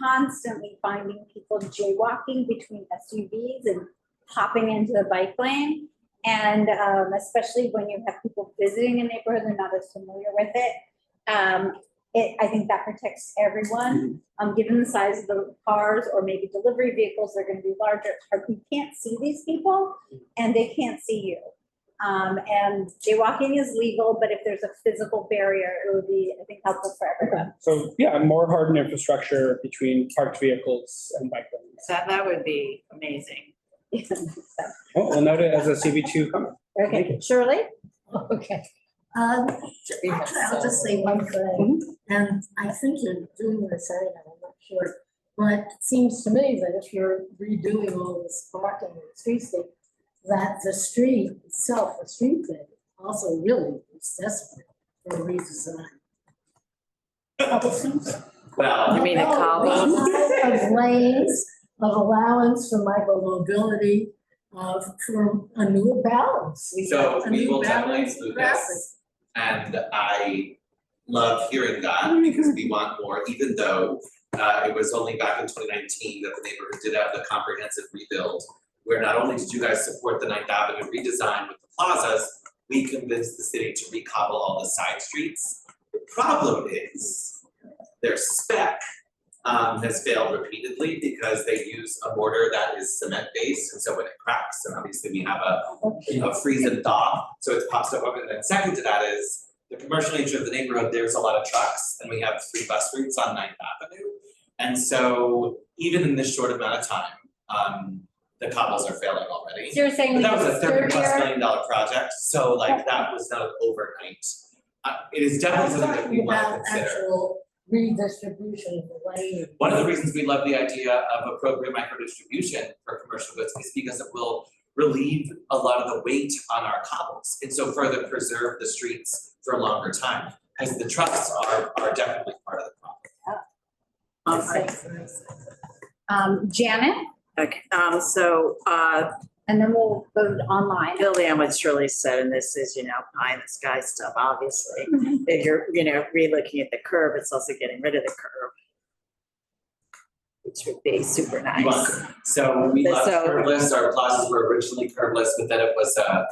Constantly finding people jaywalking between SUVs and hopping into the bike lane. And especially when you have people visiting a neighborhood, they're not as familiar with it. I think that protects everyone. Given the size of the cars or maybe delivery vehicles, they're gonna be larger. It's hard. You can't see these people and they can't see you. And jaywalking is legal, but if there's a physical barrier, it would be, I think, helpful for everyone. So, yeah, more hardened infrastructure between parked vehicles and bike lanes. That would be amazing. Oh, we'll note it as a CB2 comment. Okay, Shirley? Okay. Actually, I'll just say one thing, and I think you're doing this anyhow, I'm not sure. But it seems to me that if you're redoing all this parking and streetscape, that the street itself, the street bed, also really is desperate for a redesign. Well, You mean a cobble? Of lanes, of allowance for micromobility, for a new balance. So A we new will definitely balance include traffic. this. And I love hearing that because we want more, even though it was only back in 2019 that the neighborhood did have the comprehensive rebuild, where not only did you guys support the Ninth Avenue redesign with the plazas, we convinced the city to recobble all the side streets. The problem is their spec has failed repeatedly because they use a mortar that is cement based, and so when it cracks, and obviously we have a freeze and thaw, so it's pops up. And then second to that is the commercial nature of the neighborhood. There's a lot of trucks, and we have 3 bus routes on Ninth Avenue, and so even in this short amount of time, the cobbles are failing already. So you're saying But we that was a could $30+ million project, so like that was not overnight. It is definitely something that we want to consider. Actual redistribution of the lane. One of the reasons we love the idea of appropriate micro distribution for commercial goods is because it will relieve a lot of the weight on our cobbles and so further preserve the streets for a longer time. Because the trucks are definitely part of the problem. Janet, Okay, and then we'll go online. building on what Shirley said, and this is, pie in the sky stuff, obviously. If you're, re-looking at the curb, it's also getting rid of the curb, which would be super nice. So we love So- curbless, our plazas were originally curbless, but then it was a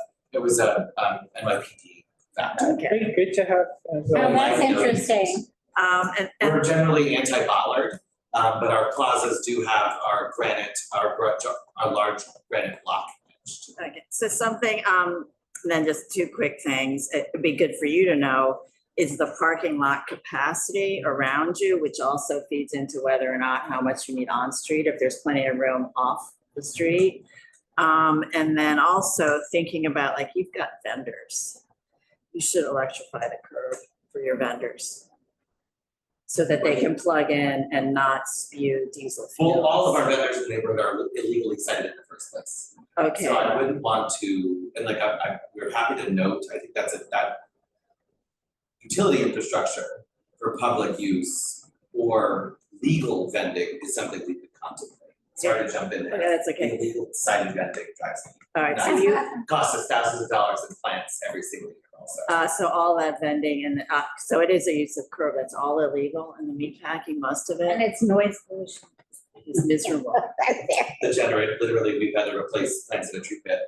NYPD factor. Okay, Great to have. Oh, that's interesting. and We're generally anti-bollard, but our plazas do have our granite, our large granite block. okay, so something, then just 2 quick things, it would be good for you to know, is the parking lot capacity around you, which also feeds into whether or not how much you need on street, if there's plenty of room off the street. And then also thinking about, like, you've got vendors. You should electrify the curb for your vendors, so that they can plug in and not spew diesel fuel. Well, all of our vendors in the neighborhood are illegally sited in the first place. Okay, So I wouldn't want to, and like we're happy to note, I think that utility infrastructure for public use or legal vending is something we could contemplate. Sorry to jump in okay, there. that's okay. Illegal sited vending drives me. All right, so you, Costs us thousands of dollars in plants every single year also. so all that vending and, so it is a use of curb, that's all illegal, and the meatpacking, most of And it it's noise pollution. is miserable. The generator, literally, we've had to replace plants in a tree pit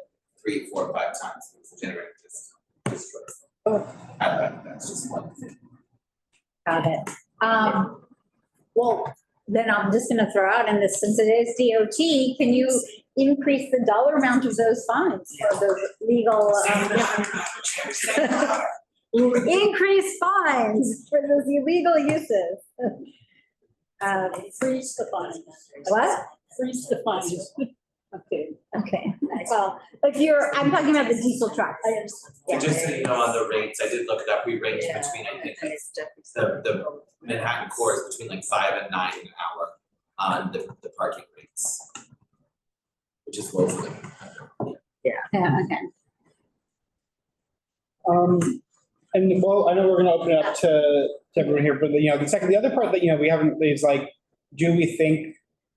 3, 4, 5 times, because the generator just destroys them. That's just one thing. Got it. Well, then I'm just gonna throw out in this, since it is DOT, can you increase the dollar amount of those fines for those legal, increase fines for those illegal uses. Freeze the fines. What? Freeze the fines. Okay. Okay, well, if you're, I'm talking about the diesel trucks. And just so you know, on the rates, I did look it up, we range between, I think, the Manhattan core is between like 5 and 9 an hour on the parking rates. Which is low for them. Yeah, okay. And well, I know we're gonna open it up to everyone here, but the other part that, we haven't, is like, do we think,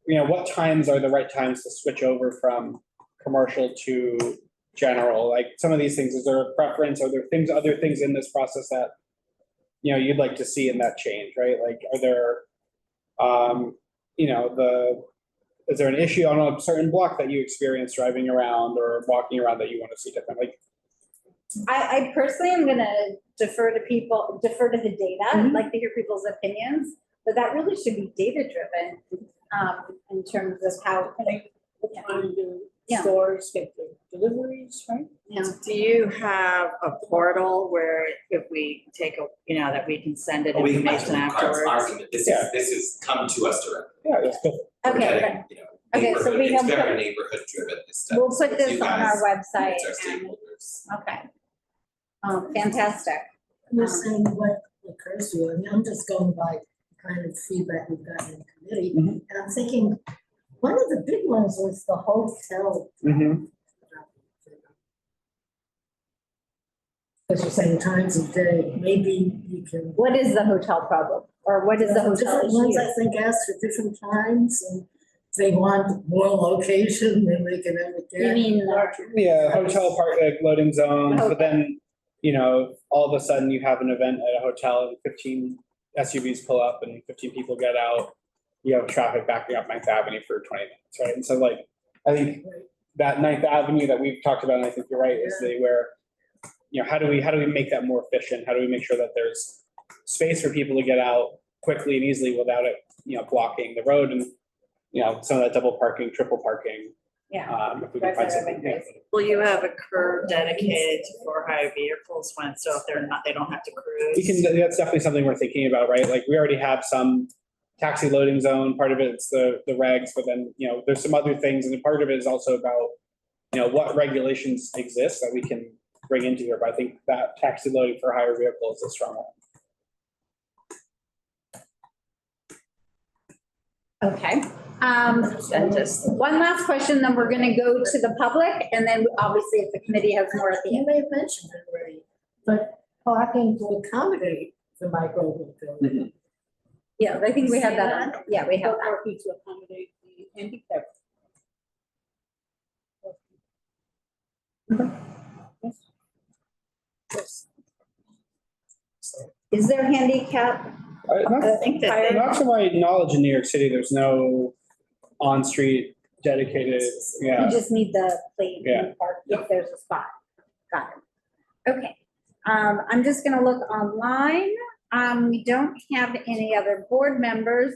what times are the right times to switch over from commercial to general? Like some of these things, is there a preference? Are there other things in this process that, you'd like to see in that change, right? Like, are there, is there an issue on a certain block that you experience driving around or walking around that you want to see different? Like, I personally am gonna defer to the data. I'd like to hear people's opinions, but that really should be data driven, in terms of how. Trying to Yeah. stores get the deliveries, right? Yeah. Do you have a portal where if we take that we can send it We information afterwards? argument, this is come to us directly. yeah, that's cool. We're Okay, getting, okay, so neighborhood, we it's have very put- neighborhood driven, this stuff. we'll put It's this you on guys, our website. It's our and- stakeholders. Okay. Fantastic. I'm just saying what occurs to you, and I'm just going by the kind of feedback we've gotten in the committee. Mhm. And I'm thinking, one of the big ones was the hotel. Mm-hmm. Because you're saying times of day, maybe you can. What is the hotel problem? Or what is the hotel Different ones, issue? I think, ask for different times, and if they want more location than they can ever You get. mean, Yeah, hotel park, like loading zones, but then, all of a sudden you have an event at a hotel and 15 SUVs pull up and 15 people get out. You have traffic backing up Ninth Avenue for 20 minutes, right? And so like, I think that Ninth Avenue that we've talked about, and I think you're right, is where, how do we make that more efficient? How do we make sure that there's space for people to get out quickly and easily without it, blocking the road and, some of that double parking, triple parking. yeah. If we can find something. Yeah. Will you have a curb dedicated for hire vehicles so if they don't have to cruise? That's definitely something we're thinking about, right? Like, we already have some taxi loading zone, part of it's the regs, but then, there's some other things, and part of it is also about, what regulations exist that we can bring into here, but I think that taxi loading for hire vehicles is a strong one. Okay. And just one last question, then we're gonna go to the public, and then obviously if the committee has more at the You end. may have mentioned it already, but parking to accommodate the micro mobility. Yeah, I think we have that on, yeah, we have that. Parking to accommodate the handicap. Yes. Is there handicap? Not, think that not to my knowledge, in New York City, there's no on-street dedicated, You just need the plate Yeah. and park if there's a spot. Got it. Okay. I'm just gonna look online. We don't have any other board members.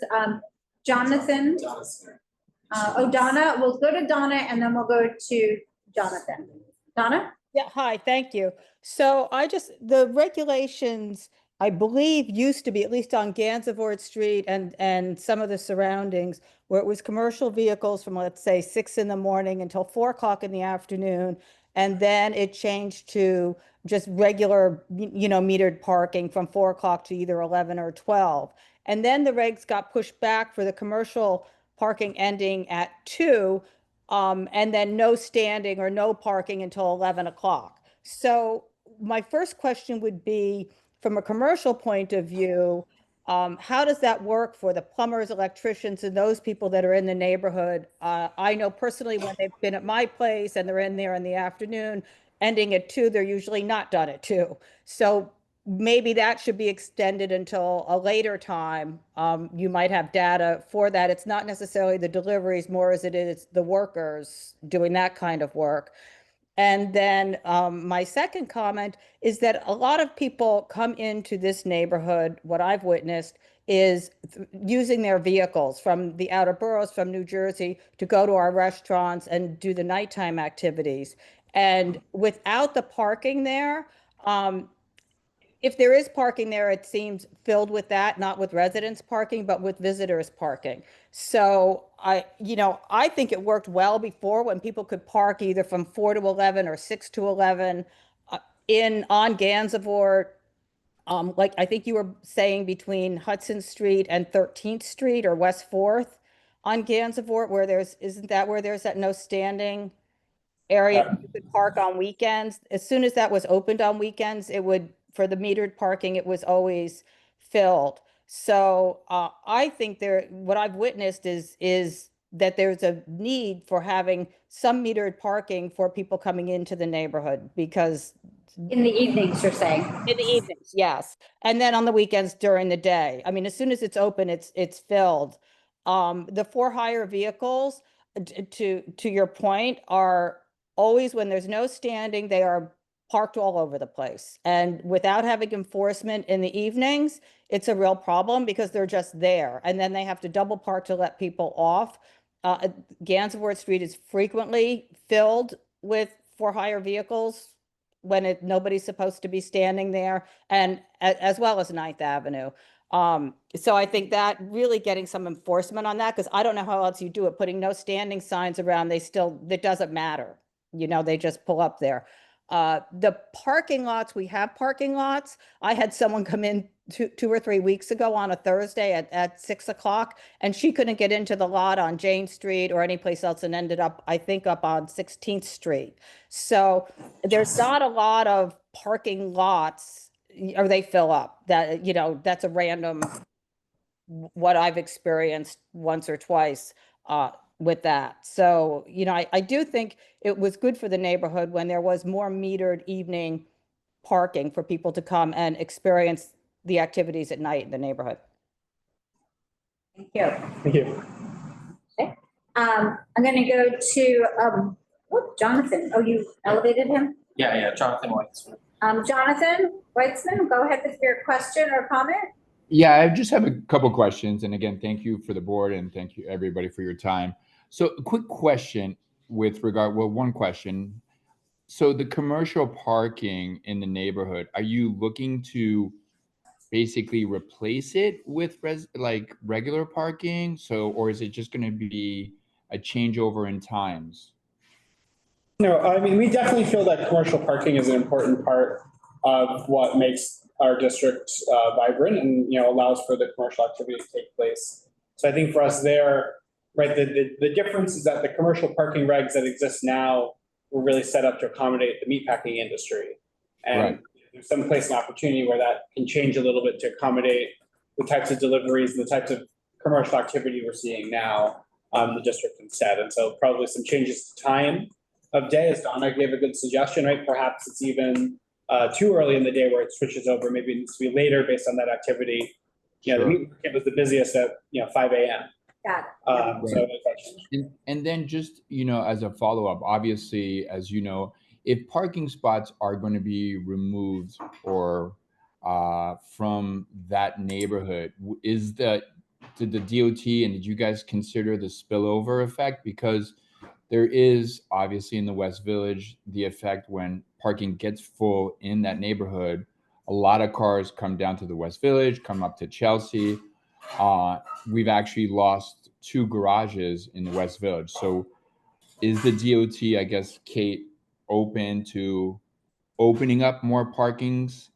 Jonathan, Donna, we'll go to Donna and then we'll go to Jonathan. Donna? Yeah, hi, thank you. So the regulations, I believe, used to be, at least on Gansevoort Street and some of the surroundings, where it was commercial vehicles from, let's say, 6 in the morning until 4 o'clock in the afternoon. And then it changed to just regular, metered parking from 4 o'clock to either 11 or 12. And then the regs got pushed back for the commercial parking ending at 2, and then no standing or no parking until 11 o'clock. So my first question would be, from a commercial point of view, how does that work for the plumbers, electricians, and those people that are in the neighborhood? I know personally when they've been at my place and they're in there in the afternoon, ending at 2, they're usually not done at 2. So maybe that should be extended until a later time. You might have data for that. It's not necessarily the deliveries more as it is the workers doing that kind of work. And then my second comment is that a lot of people come into this neighborhood, what I've witnessed, is using their vehicles from the outer boroughs, from New Jersey, to go to our restaurants and do the nighttime activities. And without the parking there, if there is parking there, it seems filled with that, not with residents parking, but with visitors parking. So I think it worked well before when people could park either from 4 to 11 or 6 to 11 on Gansevoort. Like I think you were saying between Hudson Street and 13th Street or West 4th on Gansevoort, isn't that where there's that no standing area you could park on weekends? As soon as that was opened on weekends, for the metered parking, it was always filled. So I think what I've witnessed is that there's a need for having some metered parking for people coming into the neighborhood, because In the evenings, you're saying? in the evenings, yes. And then on the weekends during the day. I mean, as soon as it's open, it's filled. The for hire vehicles, to your point, are always, when there's no standing, they are parked all over the place. And without having enforcement in the evenings, it's a real problem because they're just there. And then they have to double park to let people off. Gansevoort Street is frequently filled with for hire vehicles when nobody's supposed to be standing there, and as well as Ninth Avenue. So I think that really getting some enforcement on that, because I don't know how else you do it, putting no standing signs around, it doesn't matter. They just pull up there. The parking lots, we have parking lots. I had someone come in 2 or 3 weeks ago on a Thursday at 6 o'clock, and she couldn't get into the lot on Jane Street or anyplace else, and ended up, I think, up on 16th Street. So there's not a lot of parking lots, or they fill up. That's a random, what I've experienced once or twice with that. So, I do think it was good for the neighborhood when there was more metered evening parking for people to come and experience the activities at night in the neighborhood. Thank you. Thank you. Okay. I'm gonna go to, Jonathan. Oh, you elevated him? Yeah, Jonathan Weitzman. Jonathan Weitzman, go ahead with your question or comment. Yeah, I just have a couple questions. And again, thank you for the board and thank you everybody for your time. So a quick question one question. So the commercial parking in the neighborhood, are you looking to basically replace it with regular parking? Or is it just going to be a changeover in times? No, I mean, we definitely feel that commercial parking is an important part of what makes our district vibrant and, allows for the commercial activity to take place. So I think for us there, right, the difference is that the commercial parking regs that exist now were really set up to accommodate the meatpacking industry. And Right. There's some place and opportunity where that can change a little bit to accommodate the types of deliveries and the types of commercial activity we're seeing now the district instead. And so probably some changes to time of day, as Donna gave a good suggestion, right? Perhaps it's even too early in the day where it switches over. Maybe it needs to be later based on that activity. Sure. The meeting was the busiest at 5 a.m. Got it. So there's that change. And then just, as a follow-up, obviously, as you know, if parking spots are going to be removed or from that neighborhood, did the DOT and did you guys consider the spillover effect? Because there is obviously in the West Village the effect when parking gets full in that neighborhood, a lot of cars come down to the West Village, come up to Chelsea. We've actually lost 2 garages in the West Village. So is the DOT, I guess, Kate, open to opening up more parkings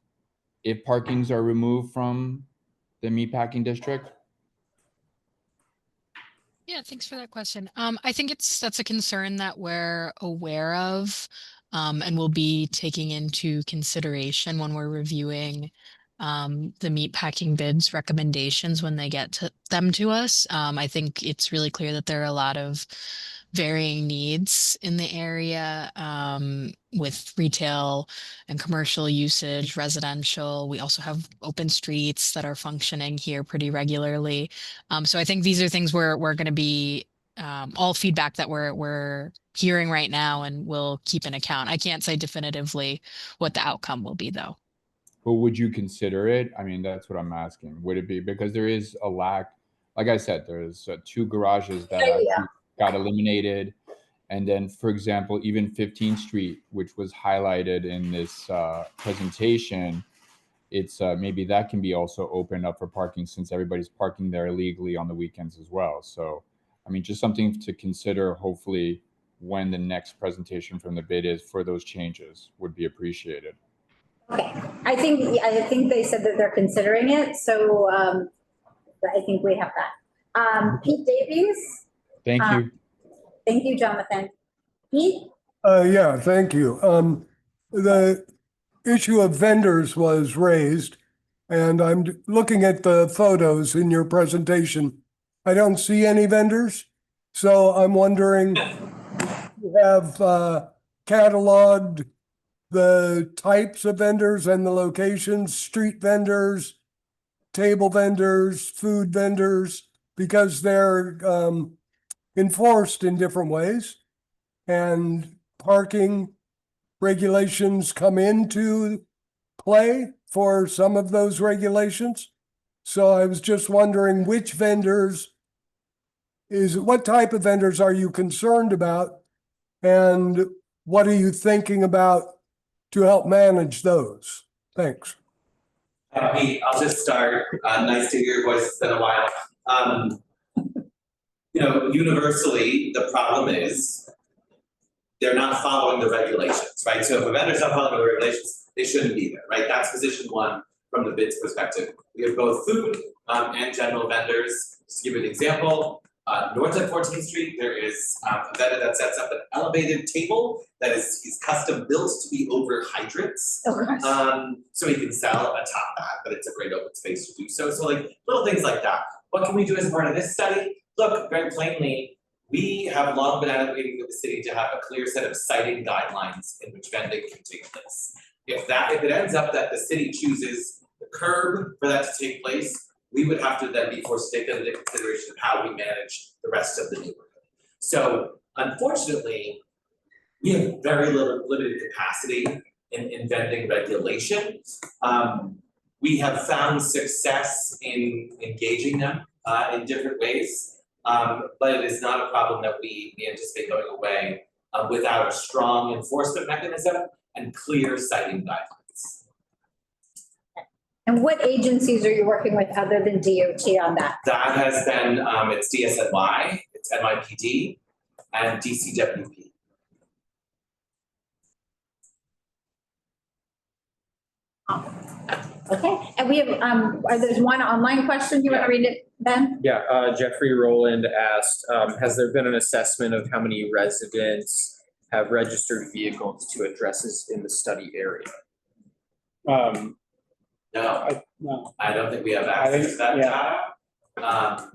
if parkings are removed from the Meatpacking District? Yeah, thanks for that question. I think that's a concern that we're aware of and will be taking into consideration when we're reviewing the meatpacking bids recommendations when they get them to us. I think it's really clear that there are a lot of varying needs in the area with retail and commercial usage, residential. We also have open streets that are functioning here pretty regularly. So I think these are things we're going to be all feedback that we're hearing right now and we'll keep in account. I can't say definitively what the outcome will be though. but would you consider it? I mean, that's what I'm asking. Would it be, because there is a lack, like I said, there's 2 garages that got eliminated. And then, for example, even 15th Street, which was highlighted in this presentation, it's maybe that can be also opened up for parking, since everybody's parking there illegally on the weekends as well. So, I mean, just something to consider, hopefully, when the next presentation from the bid is for those changes would be appreciated. Okay, I think they said that they're considering it, so I think we have that. Pete Davies? Thank you. Thank you, Jonathan. Pete? Yeah, thank you. The issue of vendors was raised, and I'm looking at the photos in your presentation. I don't see any vendors, so I'm wondering, you have cataloged the types of vendors and the locations, street vendors, table vendors, food vendors, because they're enforced in different ways, and parking regulations come into play for some of those regulations. So I was just wondering which vendors what type of vendors are you concerned about, and what are you thinking about to help manage those? Thanks. Pete, I'll just start. Nice to hear your voice. It's been a while. Universally, the problem is they're not following the regulations, right? So if a vendor's not following the regulations, they shouldn't be there, right? That's position one from the bid's perspective. We have both food and general vendors. Just to give you an example, north of 14th Street, there is a vendor that sets up an elevated table that is custom built to be over hydrants. So he can sell atop that, but it's a great open space to do so. So like little things like that. What can we do as part of this study? Look, very plainly, we have long been advocating with the city to have a clear set of siting guidelines in which vending can take place. If it ends up that the city chooses the curb for that to take place, we would have to then be forced to take that into consideration of how we manage the rest of the neighborhood. So unfortunately, we have very limited capacity in vending regulation. We have found success in engaging them in different ways. But it is not a problem that we anticipate going away without a strong enforcement mechanism and clear siting guidelines. And what agencies are you working with other than DOT on that? That has been, it's DSNY, it's NYPD, and DCWP. Okay, and we have, there's one online question. You want to read it, Ben? Yeah, Jeffrey Rowland asked, has there been an assessment of how many residents have registered vehicles to addresses in the study area? No, No. I don't think we have access to that data.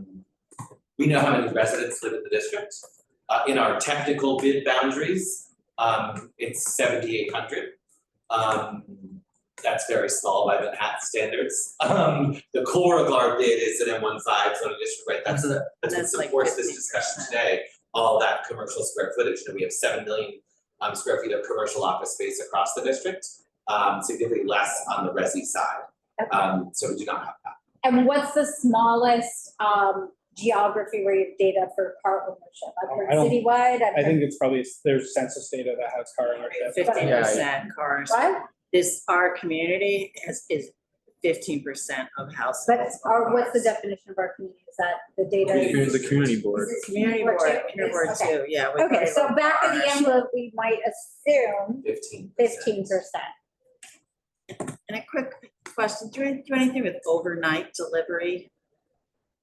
We know how many residents live in the district. In our technical bid boundaries, it's 7,800. That's very small by Manhattan standards. The core of our bid is an M15 zoning district, right? That's what supports this discussion today. All that commercial square footage, we have 7 million square feet of commercial office space across the district, significantly less on the resi side. So we do not have that. And what's the smallest geography where you have data for car ownership? I've heard citywide. I think it's probably, there's census data that has car ownership. 15% cars. What? Our community is 15% of households. But what's the definition of our community? Is that the data? The community board. Is it Community board Okay. too, yeah. we Okay, pay so local back of the cars. envelope, we might assume 15%. And a quick question, do you do anything with overnight delivery?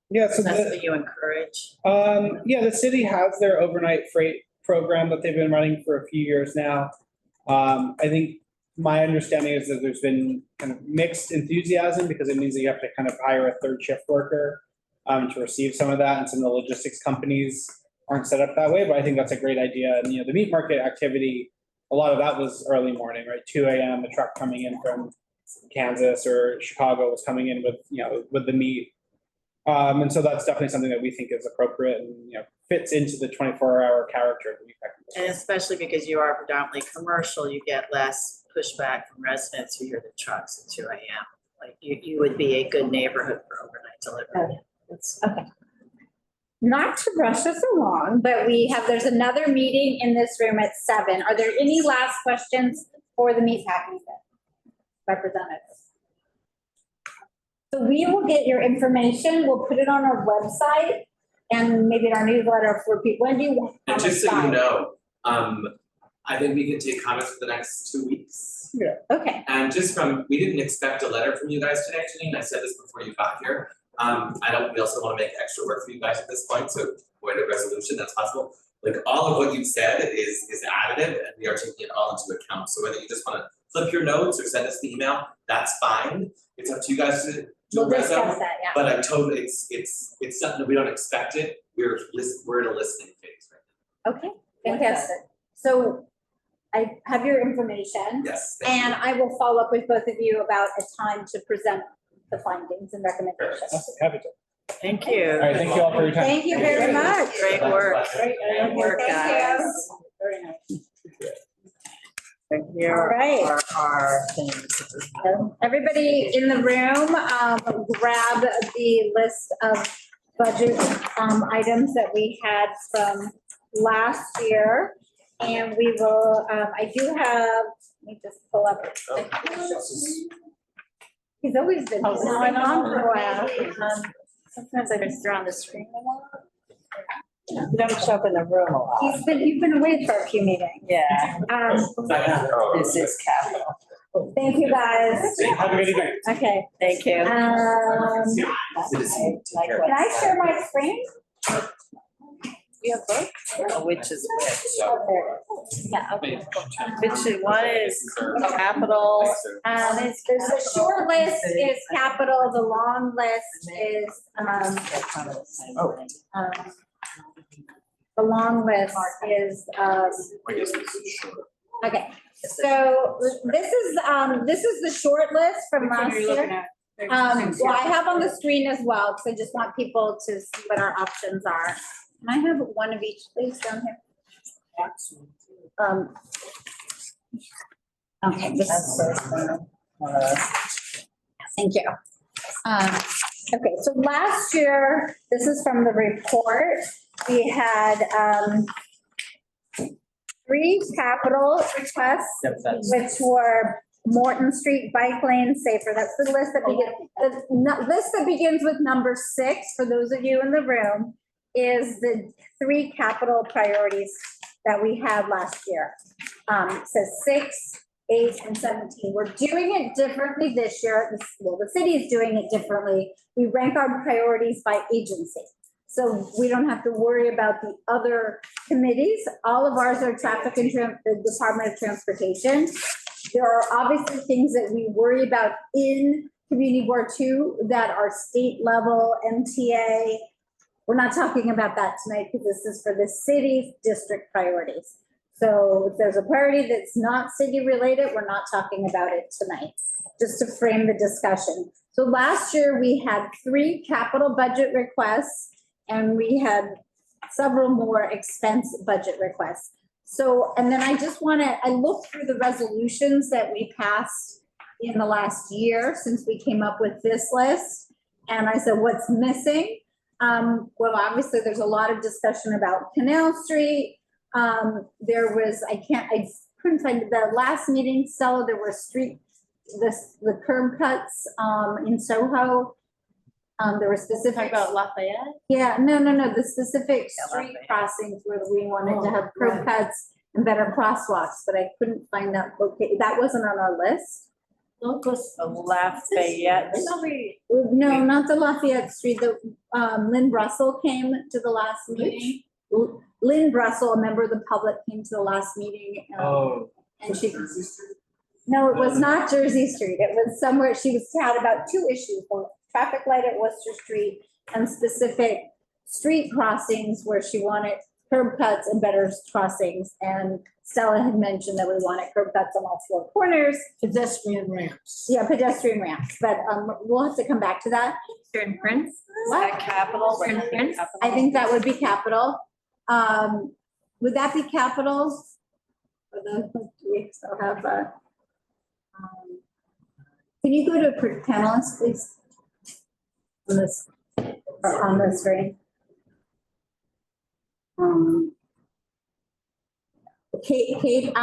Yeah, Is so that something you encourage? yeah, the city has their overnight freight program that they've been running for a few years now. I think my understanding is that there's been kind of mixed enthusiasm because it means that you have to kind of hire a third shift worker to receive some of that, and some of the logistics companies aren't set up that way, but I think that's a great idea. And the meat market activity, a lot of that was early morning, right? 2 a.m. a truck coming in from Kansas or Chicago was coming in with with the meat. And so that's definitely something that we think is appropriate and fits into the 24-hour character of the Meatpacking District. And especially because you are predominantly commercial, you get less pushback from residents who hear the trucks at 2 AM. Like you would be a good neighborhood for overnight delivery. Okay. Not to rush us along, but there's another meeting in this room at 7. Are there any last questions for the meatpacking representatives? So we will get your information. We'll put it on our website and maybe in our newsletter for people. When do you want? And just so you know, I think we can take comments for the next 2 weeks. Yeah. Okay. And we didn't expect a letter from you guys today, Janine, I said this before you got here. We also wanna make extra work for you guys at this point, so avoid a resolution, that's possible. Like, all of what you've said is additive, and we are taking it all into account, so whether you just wanna flip your notes or send us the email, that's fine. It's up to you guys to do We'll a reso. discuss that, yeah. But it's something that we don't expect it, we're in a listening phase right Okay, fantastic. So I have your information. now. Yes, thank you. And I will follow up with both of you about a time to present the findings and recommendations. Happy to. Thank you. All right, thank you all for your time. Thank you very much. Great work. Great work, Thank you. guys. Very nice. And All here right. are our things. Everybody in the room, grab the list of budget items that we had from last year. And we will, I do have, let me just pull up. He's always been. Oh, no, I on know. for a while. Sometimes I just throw on the screen a lot. You don't show up in the room a lot. You've been away for a few meetings. Yeah. This is capital. Thank you, guys. Have a good evening. Okay. Thank you. Citizen, take care. Can I share my screen? You have both? Which is which? Oh, there it is. Yeah, okay. One is capital. There's a short list is capital, the long list is, the long list is, I guess this is short. okay. So this is the short list from last year. Well, I have on the screen as well, because I just want people to see what our options are. Can I have one of each, please, down here? Okay, thank you. Okay, so last year, this is from the report, we had 3 capital requests, which were Morton Street Bike Lane Safer. That's the list that begins with number 6, for those of you in the room, is the 3 capital priorities that we had last year. It says 6, 8, and 17. We're doing it differently this year. The city is doing it differently. We rank our priorities by agency. So we don't have to worry about the other committees. All of ours are traffic and the Department of Transportation. There are obviously things that we worry about in Community Board 2 that are state level, MTA. We're not talking about that tonight because this is for the city's district priorities. So if there's a priority that's not city related, we're not talking about it tonight, just to frame the discussion. So last year we had 3 capital budget requests and we had several more expense budget requests. So, and then I looked through the resolutions that we passed in the last year since we came up with this list. And I said, what's missing? Well, obviously there's a lot of discussion about Canal Street. There was, I couldn't find the last meeting, Stella, there were the curb cuts, in Soho. There were specific. About Lafayette? Yeah, no, the specific street crossings where we wanted to have curb cuts and better crosswalks, but I couldn't find that location. That wasn't on our list. Lafayette. No, not the Lafayette Street. The Lynn Russell came to the last meeting. Lynn Russell, a member of the public, came to the last meeting. And she. No, it was not Jersey Street. It was somewhere, she had about 2 issues, the traffic light at Worcester Street and specific street crossings where she wanted curb cuts and better crossings. And Stella had mentioned that we wanted curb cuts on all 4 corners. Pedestrian ramps. Yeah, pedestrian ramps, but we'll have to come back to that. Stern Prince? What? Capital. Stern Prince? I think that would be capital. Would that be capital? For the, we still have, Can you go to panelists, please? On this, or on the screen. Kate,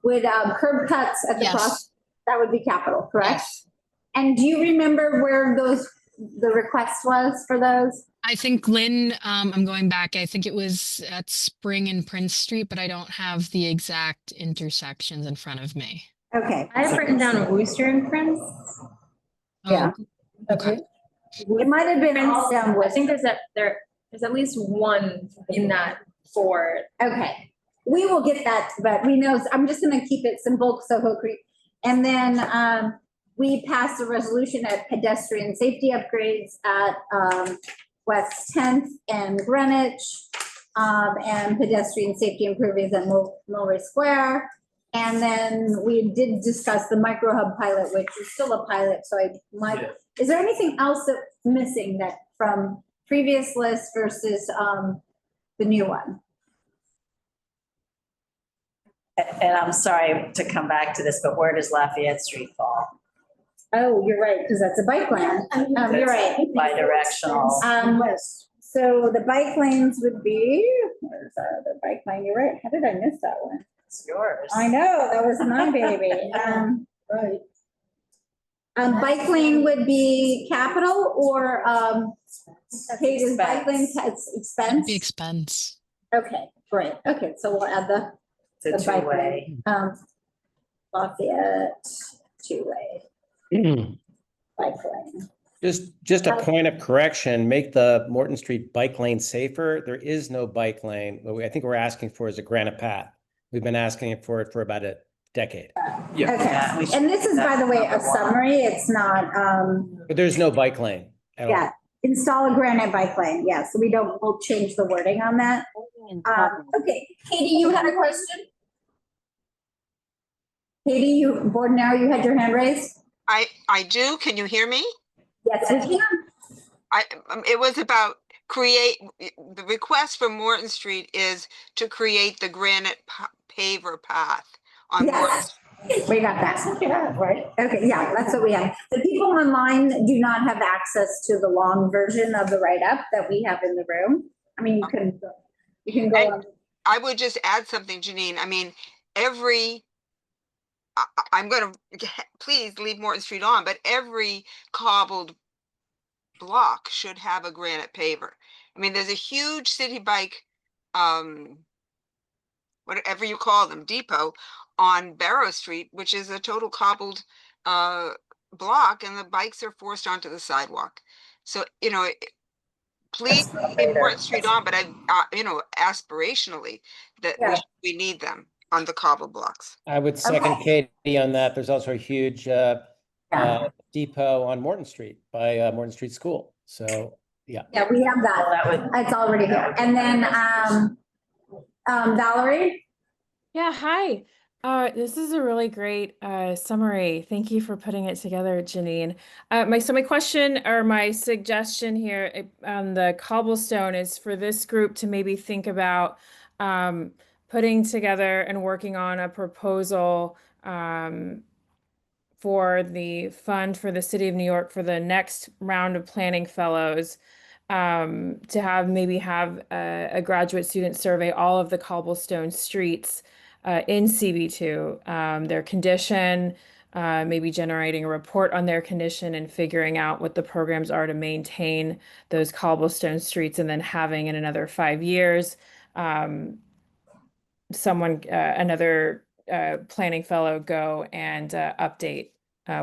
with curb cuts at the Yes. cross, that would be capital, correct? Yes. And do you remember where the request was for those? I think Lynn, I'm going back, I think it was at Spring and Prince Street, but I don't have the exact intersections in front of me. Okay. I have written down Wooster and Prince. Yeah. Oh, okay. It might have been Prince, all down I with. think there's at least one in that four. Okay, we will get that, but we know, I'm just gonna keep it simple, Soho Creek. And then, we passed a resolution at pedestrian safety upgrades at, West 10th and Greenwich, and pedestrian safety improvements at Mulberry Square. And then we did discuss the micro hub pilot, which is still a pilot, so I might, is there anything else that's missing that from previous list versus, the new one? And I'm sorry to come back to this, but where does Lafayette Street fall? Oh, you're right, because that's a bike lane. You're right. Bidirectional. So the bike lanes would be, where's the other bike lane? You're right. How did I miss that one? It's yours. I know, that was my baby. Right. Bike lane would be capital or, Kate, is bike lane expense? The expense. Okay, great. Okay, so we'll add the It's a bike two-way. lane. Lafayette, two-way bike lane. Just a point of correction, make the Morton Street bike lane safer. There is no bike lane. What I think we're asking for is a granite path. We've been asking for it for about a decade. Yeah, we Okay, should and this is, by the way, a number one. summary. It's not, But there's no bike lane at all. yeah, install a granite bike lane. Yeah, so we'll change the wording on that. Okay, Katie, you had a question? Katie, board now, you had your hand raised? I do. Can you hear me? Yes, we can. It was about the request for Morton Street is to create the granite paver path on Morton. Yes, we got that. Yeah, right. Okay, yeah, that's what we have. The people online do not have access to the long version of the write-up that we have in the room. I mean, you can go on. I would just add something, Janine. I mean, I'm going to, please leave Morton Street on, but every cobbled block should have a granite paver. I mean, there's a huge city bike, whatever you call them, depot on Barrow Street, which is a total cobbled block, and the bikes are forced onto the sidewalk. So, please leave Morton Street on, but aspirationally, that we need them on the cobble blocks. I would second Katie on that. There's also a huge depot on Morton Street by Morton Street School. So, yeah. Yeah, we have that. It's already here. And then Valerie? Yeah, hi. This is a really great summary. Thank you for putting it together, Janine. My question or my suggestion here on the cobblestone is for this group to maybe think about putting together and working on a proposal for the fund for the City of New York for the next round of planning fellows, to have a graduate student survey all of the cobblestone streets in CB2, their condition, maybe generating a report on their condition and figuring out what the programs are to maintain those cobblestone streets, and then having in another 5 years, another planning fellow go and update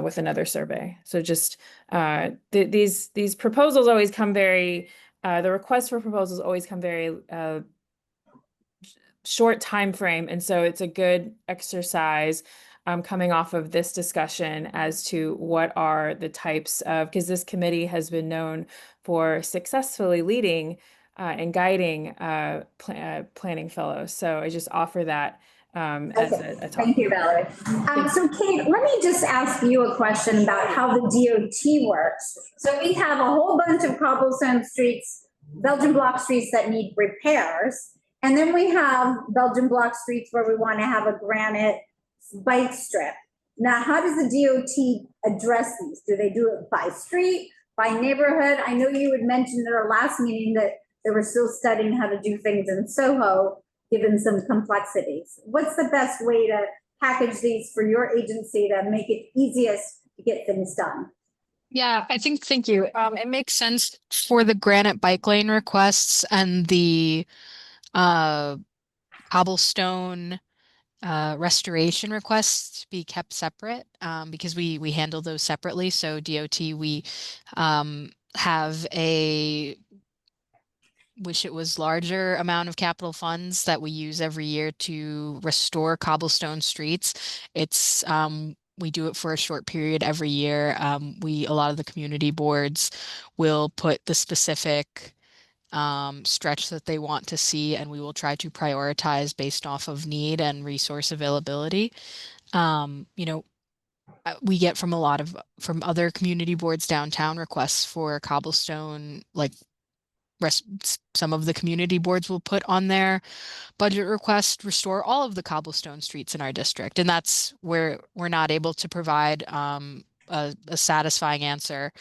with another survey. So just these proposals always come very, the requests for proposals always come very short time frame, and so it's a good exercise coming off of this discussion as to what are the types of, because this committee has been known for successfully leading and guiding planning fellows. So I just offer that as a topic. Thank you, Valerie. So Kate, let me just ask you a question about how the DOT works. So we have a whole bunch of cobblestone streets, Belgian block streets that need repairs. And then we have Belgian block streets where we want to have a granite bike strip. Now, how does the DOT address these? Do they do it by street, by neighborhood? I know you had mentioned at our last meeting that they were still studying how to do things in Soho, given some complexities. What's the best way to package these for your agency to make it easiest to get things done? Yeah, thank you. It makes sense for the granite bike lane requests and the cobblestone restoration requests to be kept separate, because we handle those separately. So DOT, we have a wish it was larger amount of capital funds that we use every year to restore cobblestone streets. It's we do it for a short period every year. A lot of the community boards will put the specific stretch that they want to see, and we will try to prioritize based off of need and resource availability. We get from other community boards downtown requests for cobblestone, like some of the community boards will put on their budget request, restore all of the cobblestone streets in our district. And that's where we're not able to provide a satisfying answer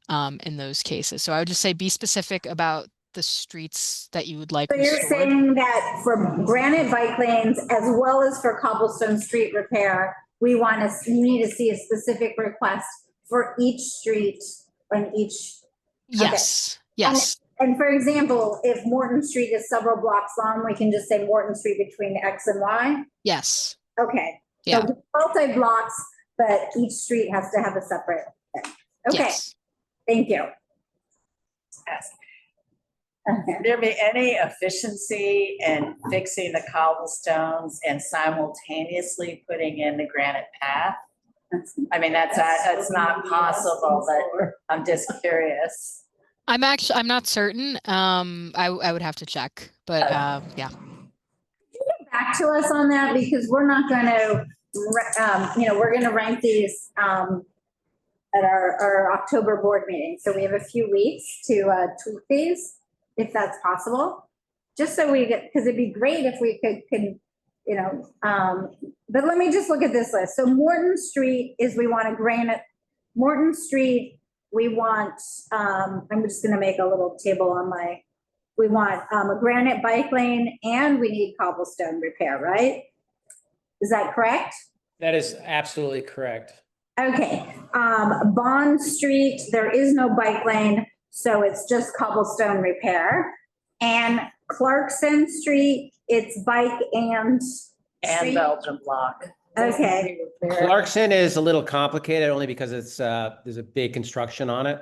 in those cases. So I would just say be specific about the streets that you would like So you're restored. saying that for granite bike lanes as well as for cobblestone street repair, you need to see a specific request for each street and each. Yes, okay. yes. And for example, if Morton Street is several blocks long, we can just say Morton Street between X and Y? Yes. Okay. Yeah. So multi-blocks, but each street has to have a separate thing. Okay. Yes. Thank you. Yes. Would there be any efficiency in fixing the cobblestones and simultaneously putting in the granite path? I mean, that's not possible, but I'm just curious. I'm not certain. I would have to check, but yeah. Get back to us on that, because we're not going to, we're going to rank these at our October board meeting. So we have a few weeks to tweak these, if that's possible. Just so we get, because it'd be great if we could, but let me just look at this list. So Morton Street is, we want a granite, Morton Street, we want, I'm just gonna make a little table on we want a granite bike lane, and we need cobblestone repair, right? Is that correct? That is absolutely correct. Okay, Bond Street, there is no bike lane, so it's just cobblestone repair. And Clarkson Street, it's bike and street? Belgian block. Okay. Clarkson is a little complicated only because it's there's a big construction on it.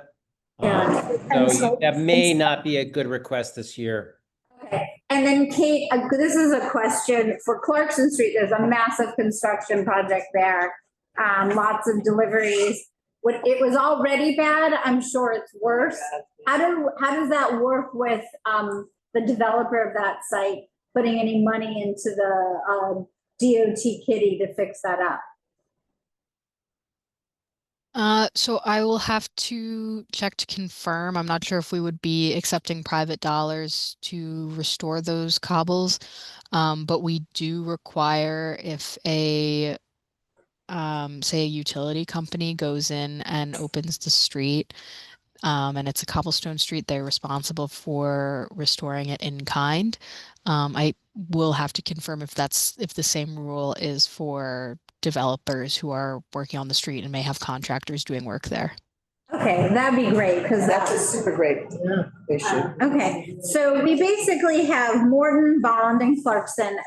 So that may not be a good request this year. Okay, and then Kate, this is a question for Clarkson Street. There's a massive construction project there. Lots of deliveries. It was already bad. I'm sure it's worse. How does that work with the developer of that site putting any money into the DOT kitty to fix that up? So I will have to check to confirm. I'm not sure if we would be accepting private dollars to restore those cobbles. But we do require, if say a utility company goes in and opens the street, and it's a cobblestone street, they're responsible for restoring it in kind. I will have to confirm if the same rule is for developers who are working on the street and may have contractors doing work there. Okay, that'd be great, because That's a super great issue. okay, so we basically have Morton, Bond, and Clarkson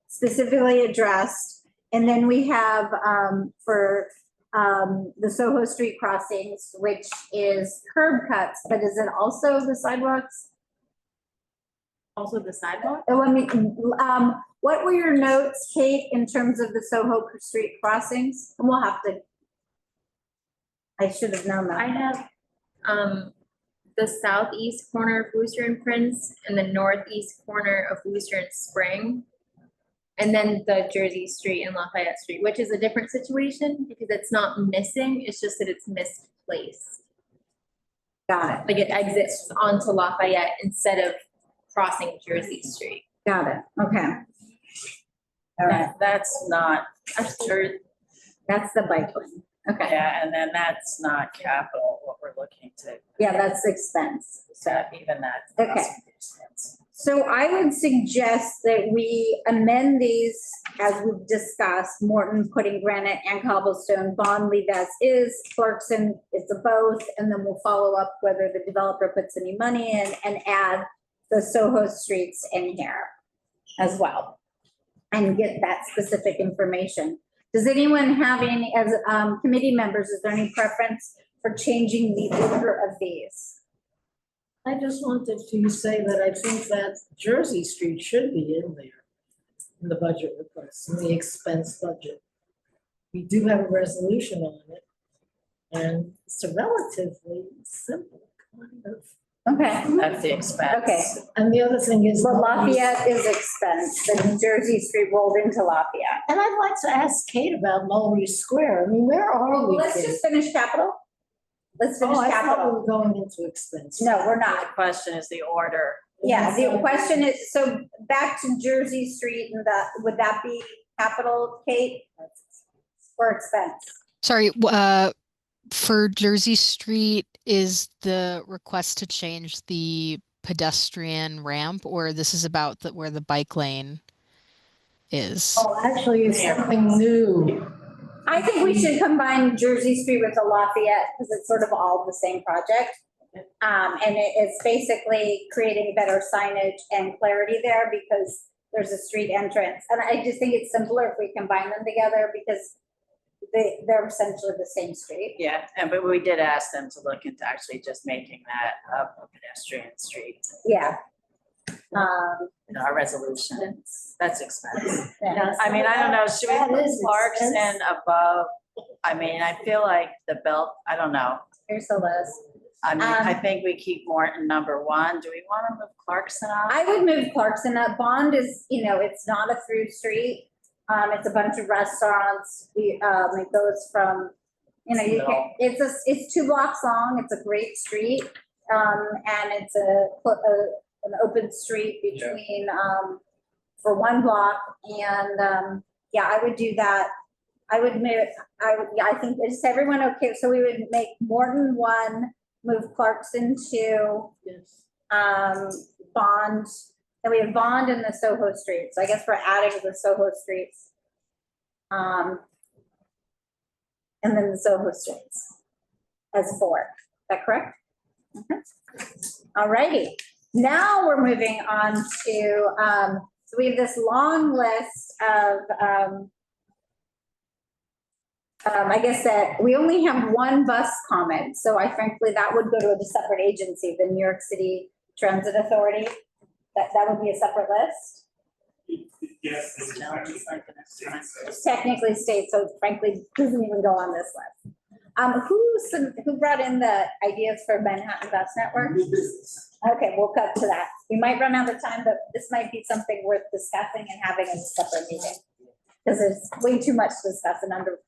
specifically addressed. And then we have for the Soho Street crossings, which is curb cuts, but is it also the sidewalks? Also the sidewalk? Oh, what were your notes, Kate, in terms of the Soho Street crossings? And we'll have to, I should have known that. I have the southeast corner of Wooster and Prince and the northeast corner of Wooster and Spring. And then the Jersey Street and Lafayette Street, which is a different situation because it's not missing, it's just that it's misplaced. Got it. Like it exits onto Lafayette instead of crossing Jersey Street. Got it. Okay. All right. That's not, I'm sure That's the bike lane. Okay. Yeah, and then that's not capital, what we're looking to. Yeah, that's expense. So even that. Okay. So I would suggest that we amend these as we've discussed, Morton putting granite and cobblestone, Bond leave as is, Clarkson is a both, and then we'll follow up whether the developer puts any money in and add the Soho streets in here as well. And get that specific information. Does anyone have any, as committee members, is there any preference for changing the order of these? I just wanted to say that I think that Jersey Street should be in there in the budget request, in the expense budget. We do have a resolution on it, and it's a relatively simple kind of. Okay. That's the expense. Okay. And the other thing is. But Lafayette is expense, the Jersey Street rolled into Lafayette. And I'd like to ask Kate about Mulberry Square. I mean, where are we? Let's Kate? just finish capital. Let's finish Oh, I thought we capital. were going into expense. No, we're The not. question is the order. Yeah, the question is, so back to Jersey Street and that, would that be capital, Kate? Or expense? Sorry, for Jersey Street, is the request to change the pedestrian ramp, or this is about where the bike lane is? Oh, actually, it's something new. I think we should combine Jersey Street with the Lafayette because it's sort of all the same project. And it's basically creating better signage and clarity there because there's a street entrance. And I just think it's simpler if we combine them together because they're essentially the same street. Yeah, but we did ask them to look into actually just making that a pedestrian street. Yeah. In our resolution, that's expensive. Yeah. I mean, I don't know, should we That put is Clarkson expensive. above? I mean, I feel like the belt, I don't know. Here's the list. I mean, I think we keep Morton number one. Do we want to move Clarkson up? I would move Clarkson up. Bond is, it's not a through street. It's a bunch of restaurants. It goes from, it's 2 blocks long. It's a great street. And it's an open street between, for 1 block. And, yeah, I would do that. I think, is everyone okay? So we would make Morton 1, move Clarkson 2, Yes. Bond, and we have Bond in the Soho streets. I guess we're adding the Soho streets. And then the Soho streets as 4. Is that correct? All righty. Now we're moving on to, so we have this long list of, I guess that we only have 1 bus comment. So I frankly, that would go to a separate agency, the New York City Transit Authority. That would be a separate list. Yes. It's technically state, so frankly, doesn't even go on this list. Who brought in the ideas for Manhattan Bus Network? Okay, we'll cut to that. We might run out of time, but this might be something worth discussing and having a separate meeting. Because there's way too much to discuss in under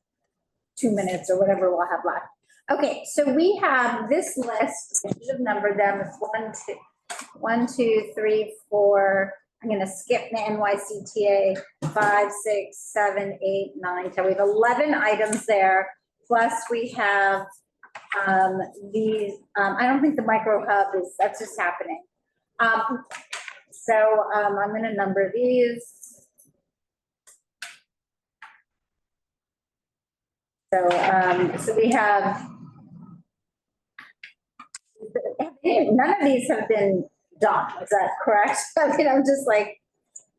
2 minutes or whatever we'll have left. Okay, so we have this list, I should have numbered them, it's 1, 2, 3, 4. I'm gonna skip the NYCTA, 5, 6, 7, 8, 9, 10. We have 11 items there. Plus we have these, I don't think the micro hub that's just happening. So I'm gonna number these. So we have, none of these have been done, is that correct? I mean, I'm just like.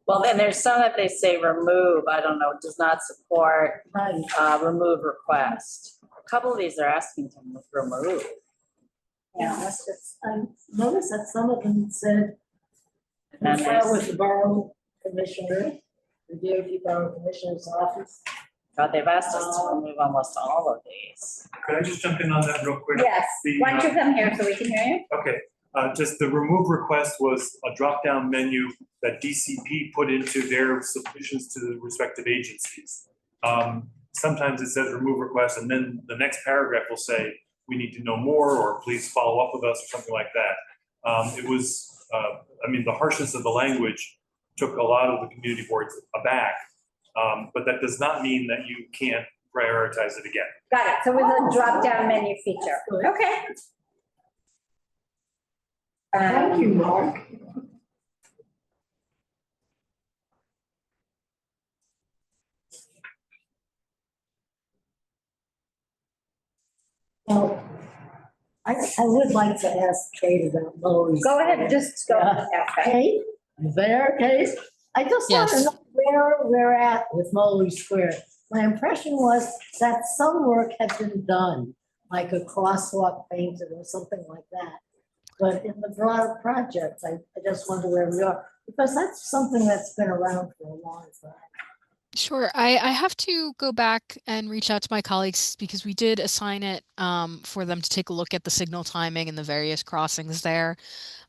Well, then there's some that they say remove, I don't know, does not support, remove request. A couple of these are asking to remove. Yeah, that's just, I noticed that some of them said, And then confer with the borough commissioner, the DOT borough commissioner's office. God, they've asked us to remove almost all of these. Could I just jump in on that real quick? Yes, The, why don't you come here so we can hear you? Okay, just the remove request was a drop-down menu that DCP put into their submissions to the respective agencies. Sometimes it says remove request, and then the next paragraph will say, we need to know more, or please follow up with us, or something like that. It was, I mean, the harshness of the language took a lot of the community boards aback. But that does not mean that you can't prioritize it again. Got it. So with a drop-down menu feature. Okay. Thank you, Mark. Well, I would like to ask Kate about Lowe's. Go ahead, just go. Yeah. Kate, you there, Kate? I just want to Yes. know where we're at with Mulberry Square. My impression was that some work had been done, like a crosswalk painted or something like that. But in the broader project, I just wonder where we are, because that's something that's been around for a long time. Sure. I have to go back and reach out to my colleagues because we did assign it for them to take a look at the signal timing and the various crossings there.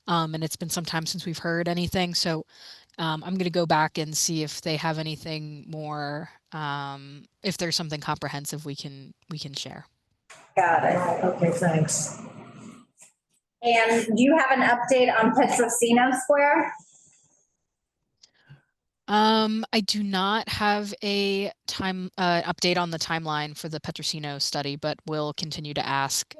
And it's been some time since we've heard anything. So I'm going to go back and see if they have anything more, if there's something comprehensive we can share. Got it. Okay, thanks. And do you have an update on Petrosino Square? I do not have a update on the timeline for the Petrosino study, but we'll continue to ask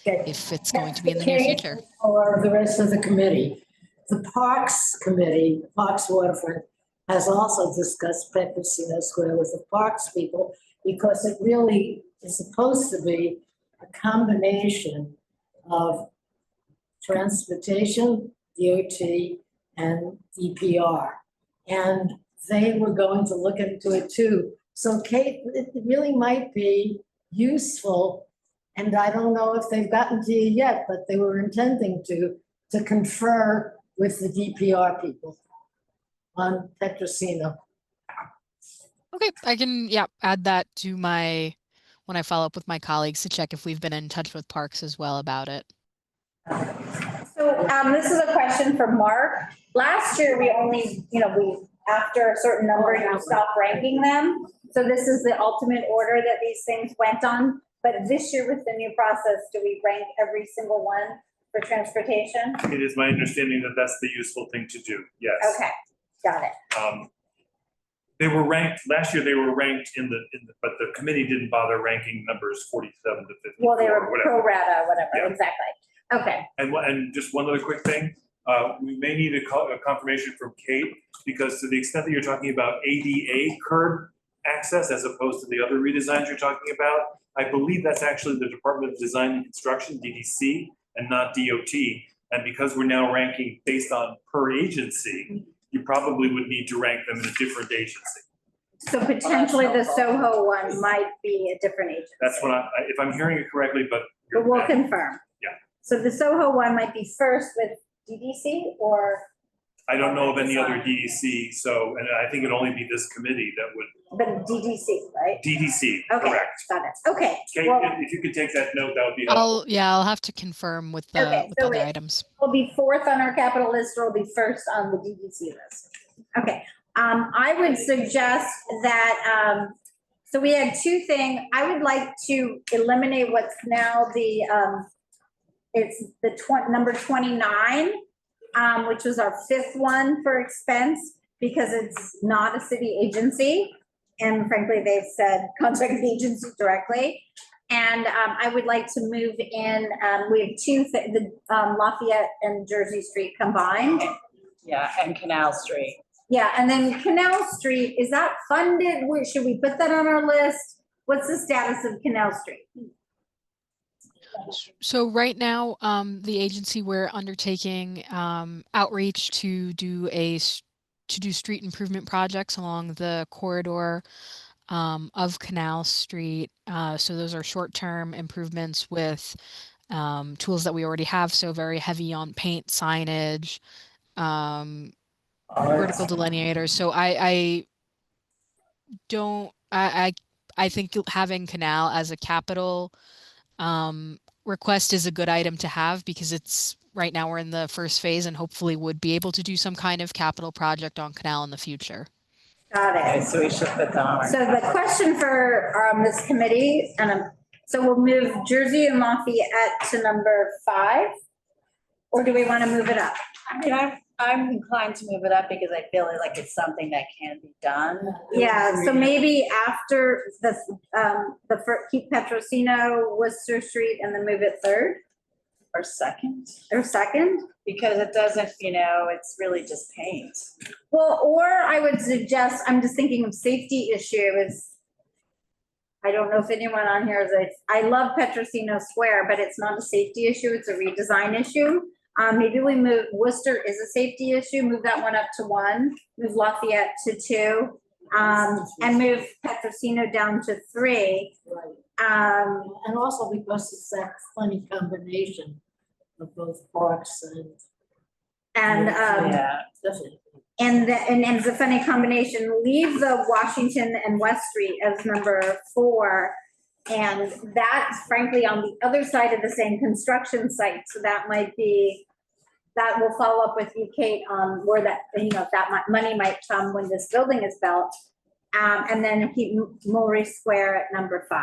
if it's going to be in the near future. Or the rest of the committee. The Parks Committee, Parks Waterfront, has also discussed Petrosino Square with the Parks people because it really is supposed to be a combination of transportation, DOT, and DPR. And they were going to look into it too. So Kate, it really might be useful, and I don't know if they've gotten to you yet, but they were intending to confer with the DPR people on Petrosino. Okay, I can, add that to when I follow up with my colleagues to check if we've been in touch with Parks as well about it. So this is a question for Mark. Last year, we only, after a certain number, you stopped ranking them. So this is the ultimate order that these things went on. But this year with the new process, do we rank every single one for transportation? It is my understanding that that's the useful thing to do, yes. Okay, got it. They were ranked, last year they were ranked but the committee didn't bother ranking numbers 47 to 54. Well, they were or whatever. pro rata, whatever, Yeah. Exactly. Okay. And just one other quick thing, we may need a confirmation from Kate, because to the extent that you're talking about ADA curb access as opposed to the other redesigns you're talking about, I believe that's actually the Department of Design and Construction, DDC, and not DOT. And because we're now ranking based on per agency, you probably would need to rank them in a different agency. So potentially the Soho one might be a different agency. That's what if I'm hearing it correctly, but. But we'll confirm. Yeah. So the Soho one might be first with DDC or? I don't know of any other DDC, so, and I think it'd only be this committee that would. But DDC, right? DDC, Okay, correct. got it. Okay. Kate, well, if you could take that note, that would be helpful. I'll have to confirm with the Okay, with so other it- items. Will be fourth on our capital list or will be first on the DDC list. Okay, I would suggest that, so we had two things. I would like to eliminate what's now it's the number 29, which was our fifth one for expense, because it's not a city agency. And frankly, they've said contact the agency directly. And I would like to move in, we have two, the Lafayette and Jersey Street combined. Yeah, and Canal Street. Yeah, and then Canal Street, is that funded? Should we put that on our list? What's the status of Canal Street? So right now, the agency, we're undertaking outreach to do street improvement projects along the corridor of Canal Street. So those are short-term improvements with tools that we already have. So very heavy on paint, signage, vertical delineators. So I think having Canal as a capital request is a good item to have, because it's right now we're in the first phase and hopefully would be able to do some kind of capital project on Canal in the future. Got it. Okay, so we should put that on. So the question for this committee, so we'll move Jersey and Lafayette to number 5, or do we want to move it up? I mean, I'm inclined to move it up because I feel like it's something that can be done. Yeah, so maybe after keep Petrosino, Worcester Street, and then move it third Or second, or second? because it doesn't, it's really just paint. Well, or I would suggest, I'm just thinking of safety issues. I don't know if anyone on here I love Petrosino Square, but it's not a safety issue, it's a redesign issue. Maybe we move, Worcester is a safety issue, move that one up to 1, move Lafayette to 2, and move Petrosino down to 3. And also because it's that funny combination of both parks and. Yeah. Definitely. And it's a funny combination, leave the Washington and West Street as number 4. And that's frankly on the other side of the same construction site, so that will follow up with you, Kate, on where that, that money might come when this building is built. And then keep Mulberry Square at number 5.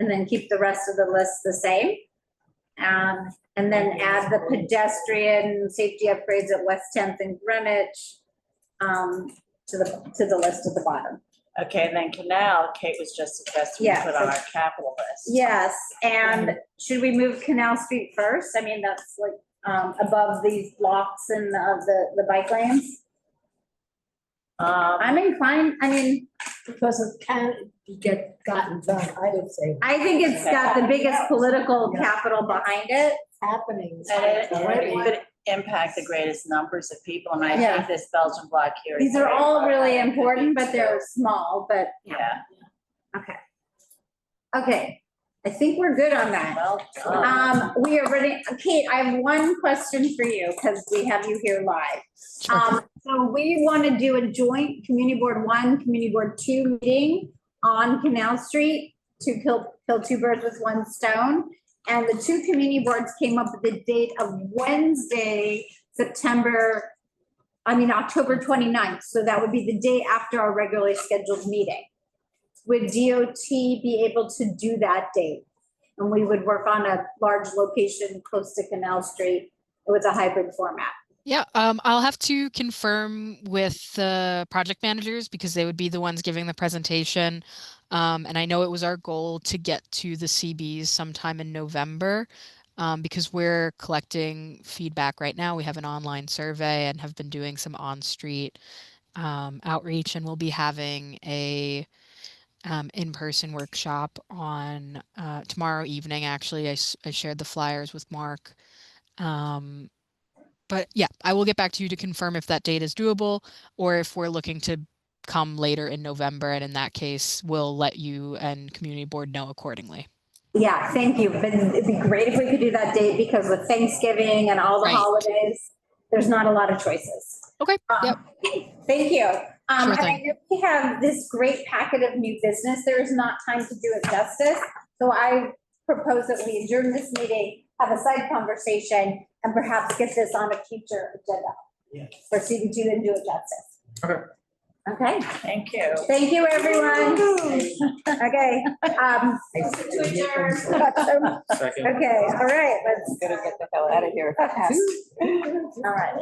And then keep the rest of the list the same. And then add the pedestrian safety upgrades at West 10th and Greenwich to the list at the bottom. Okay, and then Canal, Kate was just suggesting we Yeah, put on our capital list. Yes, and should we move Canal Street first? I mean, that's like above these blocks and the bike lanes. I'm inclined, Because it can get gotten done, I would say. I think it's got the biggest political capital behind it. Happening. And it could impact the greatest numbers of people, and I Yeah. think this Belgian block here. is These are very all really important. important, but they're small, but Yeah. okay. Okay, I think we're good on that. Well done. We are ready. Kate, I have one question for you because we have you here live. So we want to do a joint Community Board 1, Community Board 2 meeting on Canal Street to kill 2 birds with 1 stone. And the 2 community boards came up with the date of Wednesday, October 29th. So that would be the day after our regularly scheduled meeting. Would DOT be able to do that date? And we would work on a large location close to Canal Street with a hybrid format. Yeah, I'll have to confirm with the project managers because they would be the ones giving the presentation. And I know it was our goal to get to the CBs sometime in November because we're collecting feedback right now. We have an online survey and have been doing some on-street outreach, and we'll be having a in-person workshop on tomorrow evening. Actually, I shared the flyers with Mark. But yeah, I will get back to you to confirm if that date is doable or if we're looking to come later in November. And in that case, we'll let you and community board know accordingly. Yeah, thank you. But it'd be great if we could do that date because with Thanksgiving and all the holidays, there's not a lot of choices. Okay. Yep. Thank you. Sure And I thing. know we have this great packet of new business. There is not time to do it justice. So I propose that we adjourn this meeting, have a side conversation, and perhaps get this on a future agenda for CB2 and do it justice. Okay. Okay. Thank you. Thank you, everyone. Okay. To adjourn. Second. Okay, all right, let's Gotta get the hell out of here. all right.